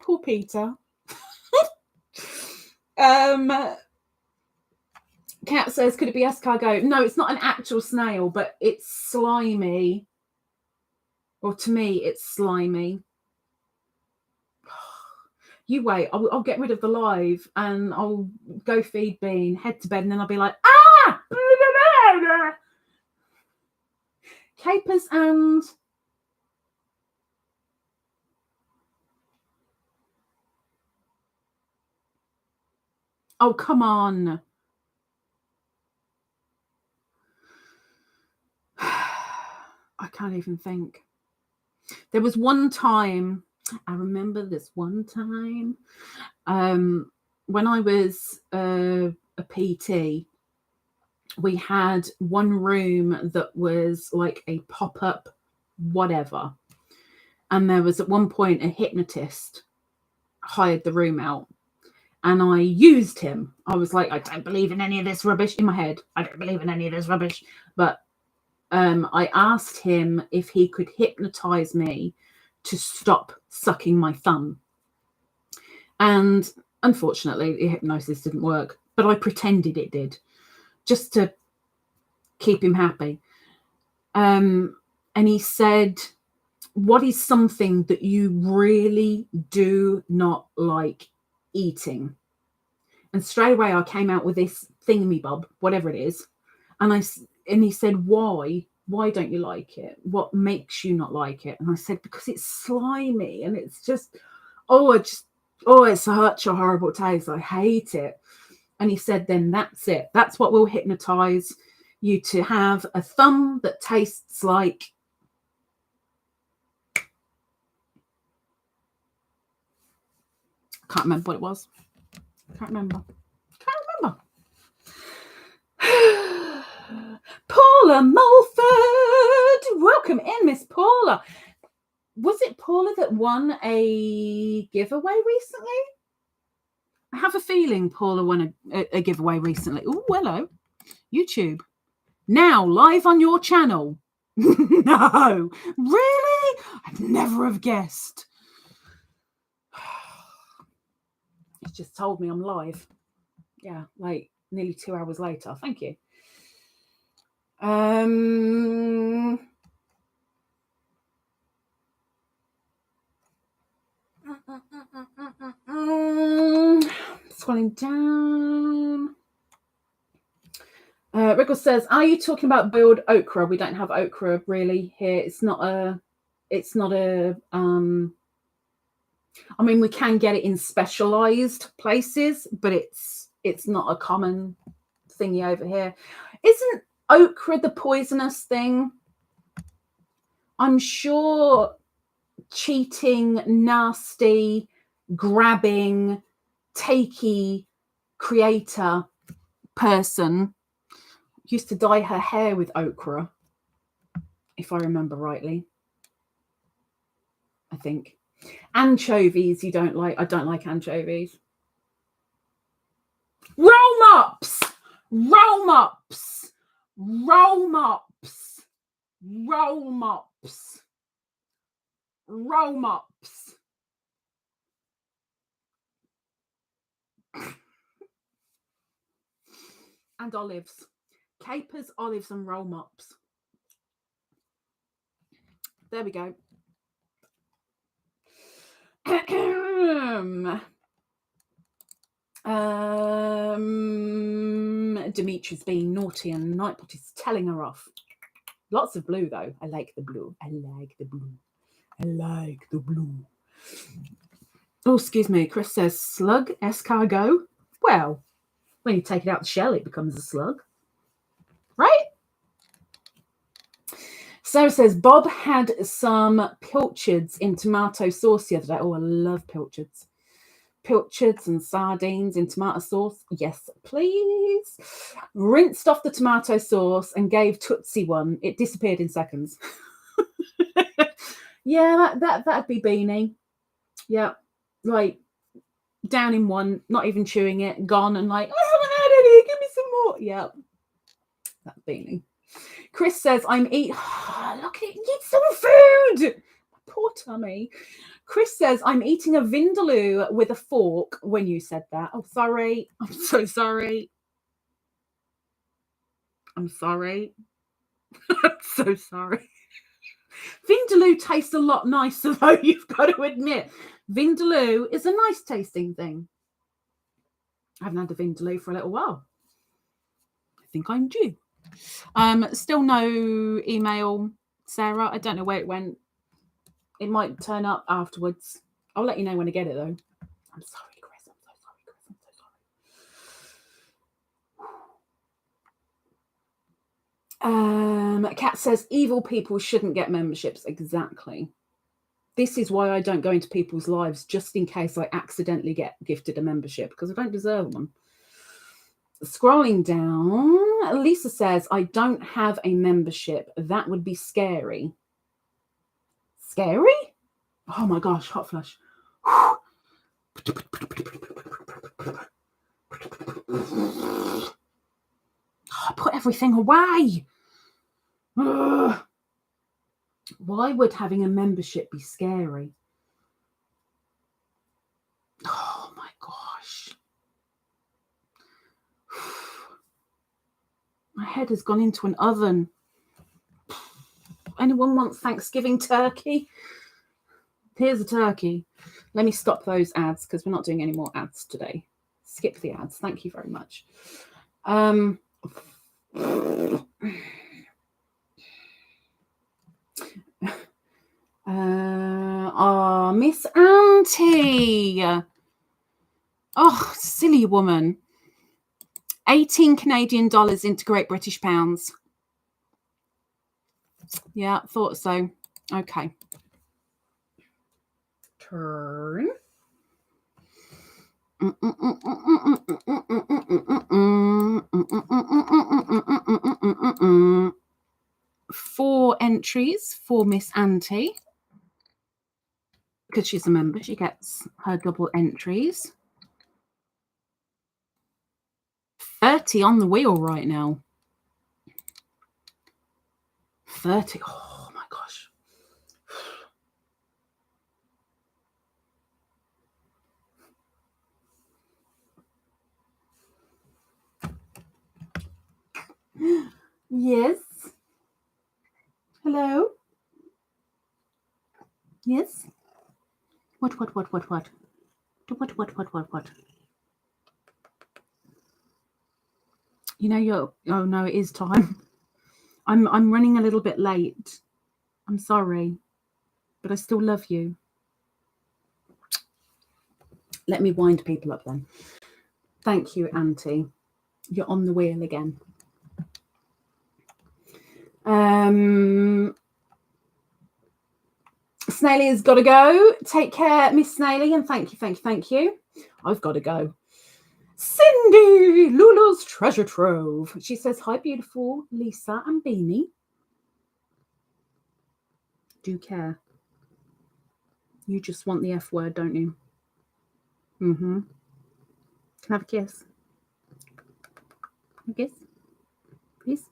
Poor Peter. Cat says, could it be escargot? No, it's not an actual snail, but it's slimy. Or to me, it's slimy. You wait, I'll get rid of the live and I'll go feed Bean, head to bed, and then I'll be like, ah! Capers and... Oh, come on. I can't even think. There was one time, I remember this one time, when I was a PT, we had one room that was like a pop-up whatever. And there was at one point a hypnotist hired the room out. And I used him. I was like, I don't believe in any of this rubbish. In my head, I don't believe in any of this rubbish. But I asked him if he could hypnotize me to stop sucking my thumb. And unfortunately, the hypnosis didn't work. But I pretended it did, just to keep him happy. And he said, what is something that you really do not like eating? And straight away I came out with this thingamabob, whatever it is, and he said, why don't you like it? What makes you not like it? And I said, because it's slimy and it's just it's such a horrible taste, I hate it. And he said, then that's it, that's what will hypnotize you, to have a thumb that tastes like Can't remember what it was. Can't remember. Paula Mulford. Welcome in, Miss Paula. Was it Paula that won a giveaway recently? I have a feeling Paula won a giveaway recently. Oh, hello. YouTube. Now live on your channel. No. Really? I'd never have guessed. It's just told me I'm live. Yeah, like nearly 2 hours later. Thank you. Scrolling down. Riggle says, are you talking about boiled okra? We don't have okra really here. It's not a I mean, we can get it in specialized places, but it's not a common thingy over here. Isn't okra the poisonous thing? I'm sure cheating, nasty, grabbing, takey creator person used to dye her hair with okra, if I remember rightly. I think. Anchovies you don't like. I don't like anchovies. Roll mops! Roll mops! Roll mops! Roll mops! Roll mops! And olives. Capers, olives, and roll mops. There we go. Dimitri's being naughty and Nightbot is telling her off. Lots of blue though. I like the blue. I like the blue. I like the blue. Oh, excuse me. Chris says slug, escargot. Well, when you take it out the shell, it becomes a slug. Right? Sarah says Bob had some pilchards in tomato sauce the other day. Oh, I love pilchards. Pilchards and sardines in tomato sauce. Yes, please. Rinsed off the tomato sauce and gave Tootsie one. It disappeared in seconds. Yeah, that'd be Beany. Yeah, like down in one, not even chewing it, gone, and like, I haven't had any. Give me some more. Yeah, that's Beany. Chris says, I'm eating. Oh, look, eat some food. Poor tummy. Chris says, I'm eating a vindaloo with a fork when you said that. Oh, sorry. I'm so sorry. I'm sorry. I'm so sorry. Vindaloo tastes a lot nicer, though, you've got to admit. Vindaloo is a nice tasting thing. I haven't had a vindaloo for a little while. I think I'm due. Still no email, Sarah. I don't know where it went. It might turn up afterwards. I'll let you know when I get it, though. I'm sorry, Chris. I'm so sorry, Chris. I'm so sorry. Kat says evil people shouldn't get memberships. Exactly. This is why I don't go into people's lives, just in case I accidentally get gifted a membership, because I don't deserve one. Scrolling down, Lisa says, I don't have a membership. That would be scary. Scary? Oh my gosh, hot flush. Oh, put everything away. Ugh. Why would having a membership be scary? Oh my gosh. My head has gone into an oven. Anyone want Thanksgiving turkey? Here's a turkey. Let me stop those ads because we're not doing any more ads today. Skip the ads. Thank you very much. Miss Auntie. Oh, silly woman. 18 Canadian dollars into Great British pounds. Yeah, thought so. Okay. Turn. Four entries for Miss Auntie. Because she's a member, she gets her double entries. 30 on the wheel right now. 30. Oh my gosh. Yes. Hello. Yes. What? What? You know, oh no, it is time. I'm running a little bit late. I'm sorry, but I still love you. Let me wind people up then. Thank you, Auntie. You're on the wheel again. Snaily has got to go. Take care, Miss Snaily, and thank you. I've got to go. Cindy, Lula's treasure trove. She says, hi, beautiful Lisa and Beany. Do care. You just want the F word, don't you? Mm-hmm. Can I have a kiss? A kiss? Please?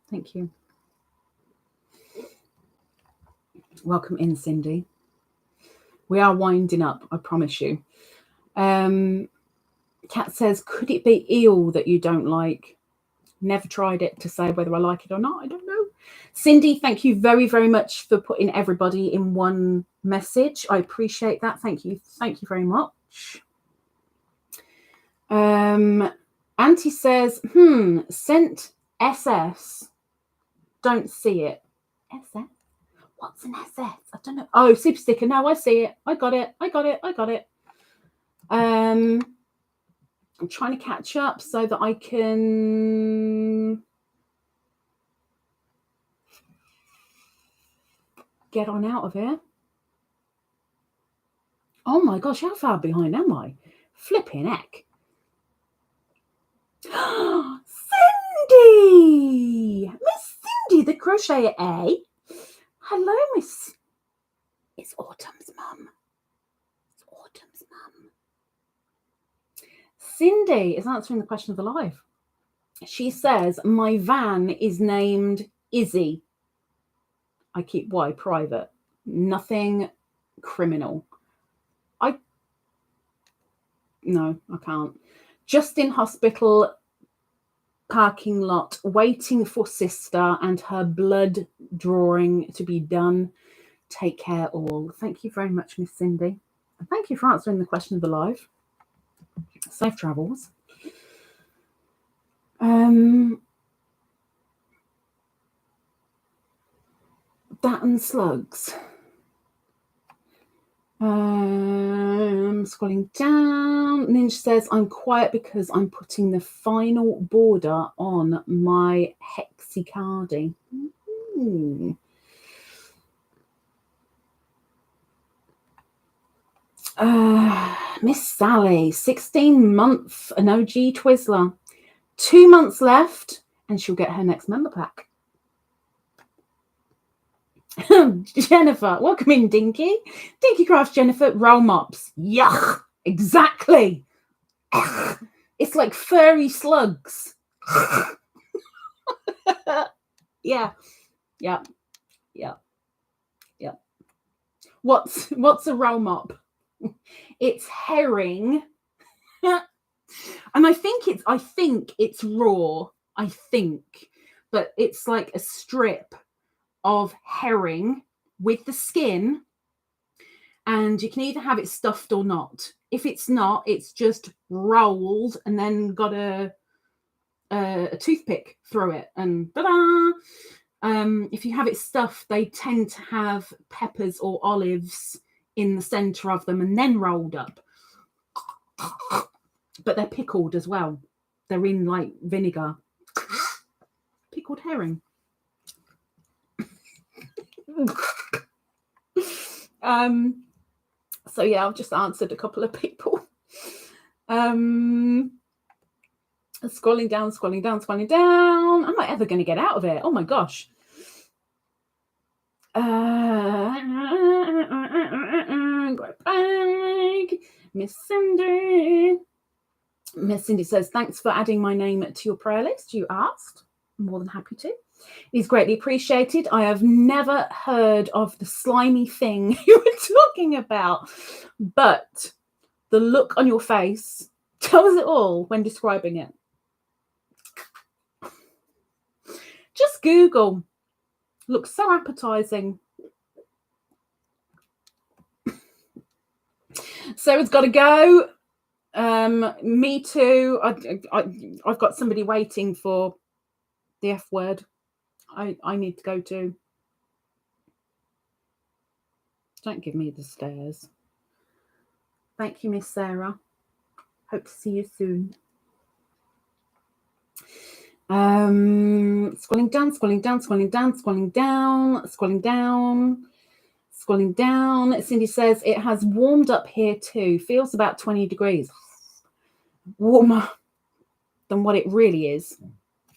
Thank you. Welcome in, Cindy. We are winding up, I promise you. Kat says, could it be eel that you don't like? Never tried it to say whether I like it or not. I don't know. Cindy, thank you very, very much for putting everybody in one message. I appreciate that. Thank you. Thank you very much. Auntie says, sent SS. Don't see it. SS? What's an SS? I don't know. Oh, super sticker. No, I see it. I got it. I'm trying to catch up so that I can get on out of here. Oh my gosh, how far behind am I? Flipping heck. Cindy! Miss Cindy the Crochetereh. Hello, Miss. It's Autumn's mum. Cindy is answering the question of the life. She says, my van is named Izzy. I keep Y private. Nothing criminal. No, I can't. Just in hospital parking lot, waiting for sister and her blood drawing to be done. Take care all. Thank you very much, Miss Cindy. And thank you for answering the question of the life. Safe travels. That and slugs. Scrolling down. Ninja says, I'm quiet because I'm putting the final border on my hexicardie. Miss Sally, 16-month, an OG Twizzler. 2 months left, and she'll get her next member pack. Jennifer, welcome in, Dinky. Dinky Crafts, Jennifer, roll mops. Yuck, exactly. It's like furry slugs. Yeah. What's a roll mop? It's herring. And I think it's raw. I think, but it's like a strip of herring with the skin, and you can either have it stuffed or not. If it's not, it's just rolled and then got a toothpick through it, and ta-da! If you have it stuffed, they tend to have peppers or olives in the center of them and then rolled up. But they're pickled as well. They're in like vinegar. Pickled herring. So yeah, I've just answered a couple of people. Scrolling down. Am I ever going to get out of it? Oh my gosh. Miss Cindy. Miss Cindy says, thanks for adding my name to your prayer list. You asked. I'm more than happy to. It's greatly appreciated. I have never heard of the slimy thing you were talking about, but the look on your face tells it all when describing it. Just Google. Looks so appetizing. Sarah's got to go. Me too. I've got somebody waiting for the F word. I need to go too. Don't give me the stares. Thank you, Miss Sarah. Hope to see you soon. Scrolling down. Cindy says it has warmed up here too. Feels about 20 degrees. Warmer than what it really is.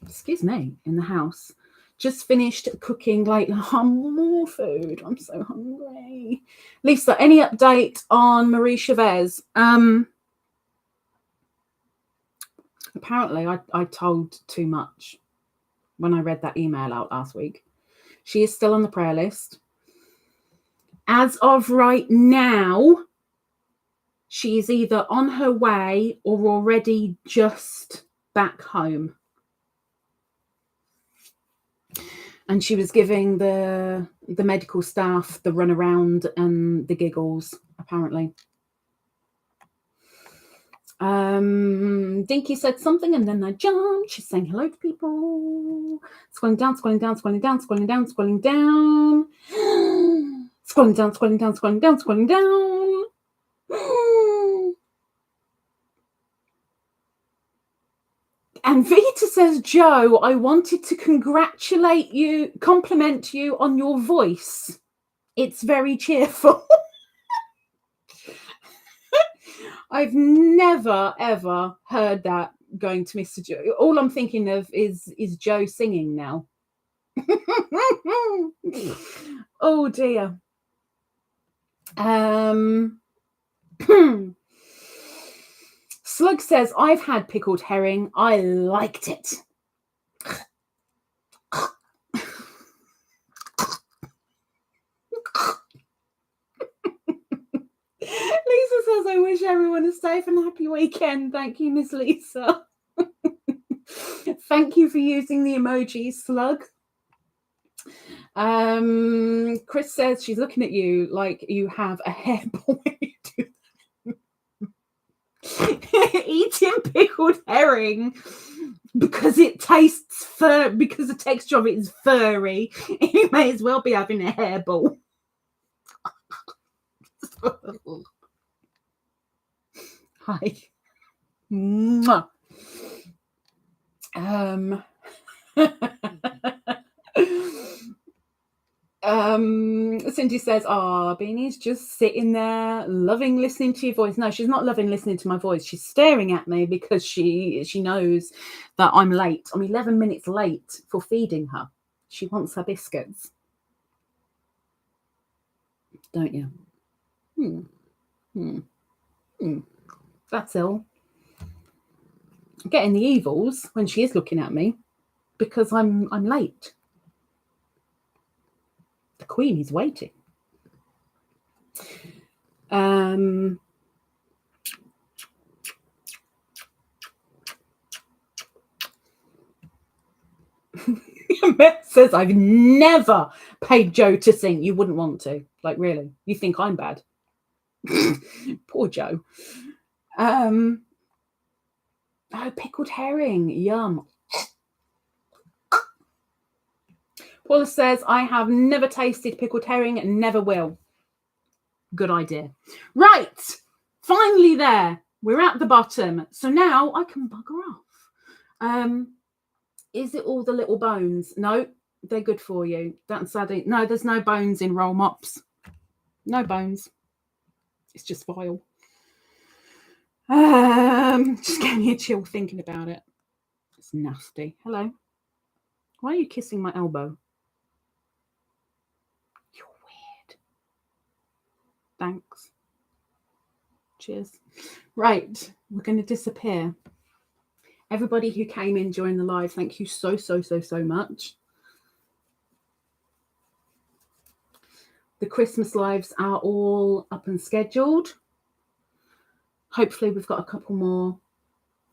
Excuse me, in the house. Just finished cooking late. More food. I'm so hungry. Lisa, any update on Marie Chavez? Apparently, I told too much when I read that email out last week. She is still on the prayer list. As of right now, she is either on her way or already just back home. And she was giving the medical staff the runaround and the giggles, apparently. Dinky said something and then I jumped. She's saying hello to people. Scrolling down. Scrolling down. And Vita says, Joe, I wanted to compliment you on your voice. It's very cheerful. I've never, ever heard that going to Mr. Joe. All I'm thinking of is Joe singing now. Oh, dear. Slug says, I've had pickled herring. I liked it. Lisa says, I wish everyone a safe and happy weekend. Thank you, Miss Lisa. Thank you for using the emoji, Slug. Chris says she's looking at you like you have a hairball when you do that. Eating pickled herring because it tastes because the texture of it is furry. You may as well be having a hairball. Hi. Mwah. Cindy says, Beany's just sitting there loving listening to your voice. No, she's not loving listening to my voice. She's staring at me because she knows that I'm late. I'm 11 minutes late for feeding her. She wants her biscuits. Don't you? That's all. I'm getting the evils when she is looking at me because I'm late. The Queen is waiting. Matt says, I've never paid Joe to sing. You wouldn't want to. Like, really? You think I'm bad? Poor Joe. Oh, pickled herring. Yum. Paula says, I have never tasted pickled herring and never will. Good idea. Right. Finally there. We're at the bottom. So now I can bugger off. Is it all the little bones? No, they're good for you. That's sad. No, there's no bones in roll mops. No bones. It's just vile. Just gave me a chill thinking about it. It's nasty. Hello. Why are you kissing my elbow? You're weird. Thanks. Cheers. Right, we're going to disappear. Everybody who came in during the live, thank you so much. The Christmas lives are all up and scheduled. Hopefully we've got a couple more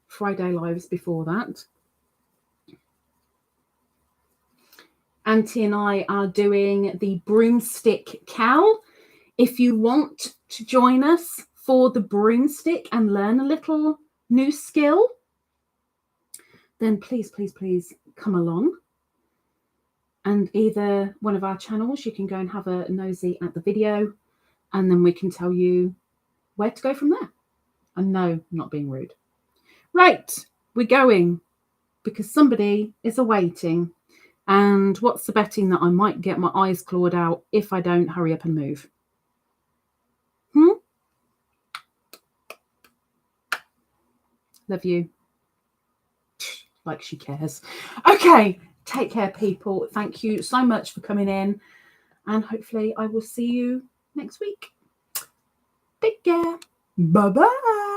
Friday lives before that. Auntie and I are doing the broomstick cowl. If you want to join us for the broomstick and learn a little new skill, then please come along. And either one of our channels, you can go and have a nosy at the video, and then we can tell you where to go from there. And no, I'm not being rude. Right, we're going because somebody is awaiting. And what's the betting that I might get my eyes clawed out if I don't hurry up and move? Love you. Like she cares. Okay, take care, people. Thank you so much for coming in. And hopefully I will see you next week. Take care. Bye-bye.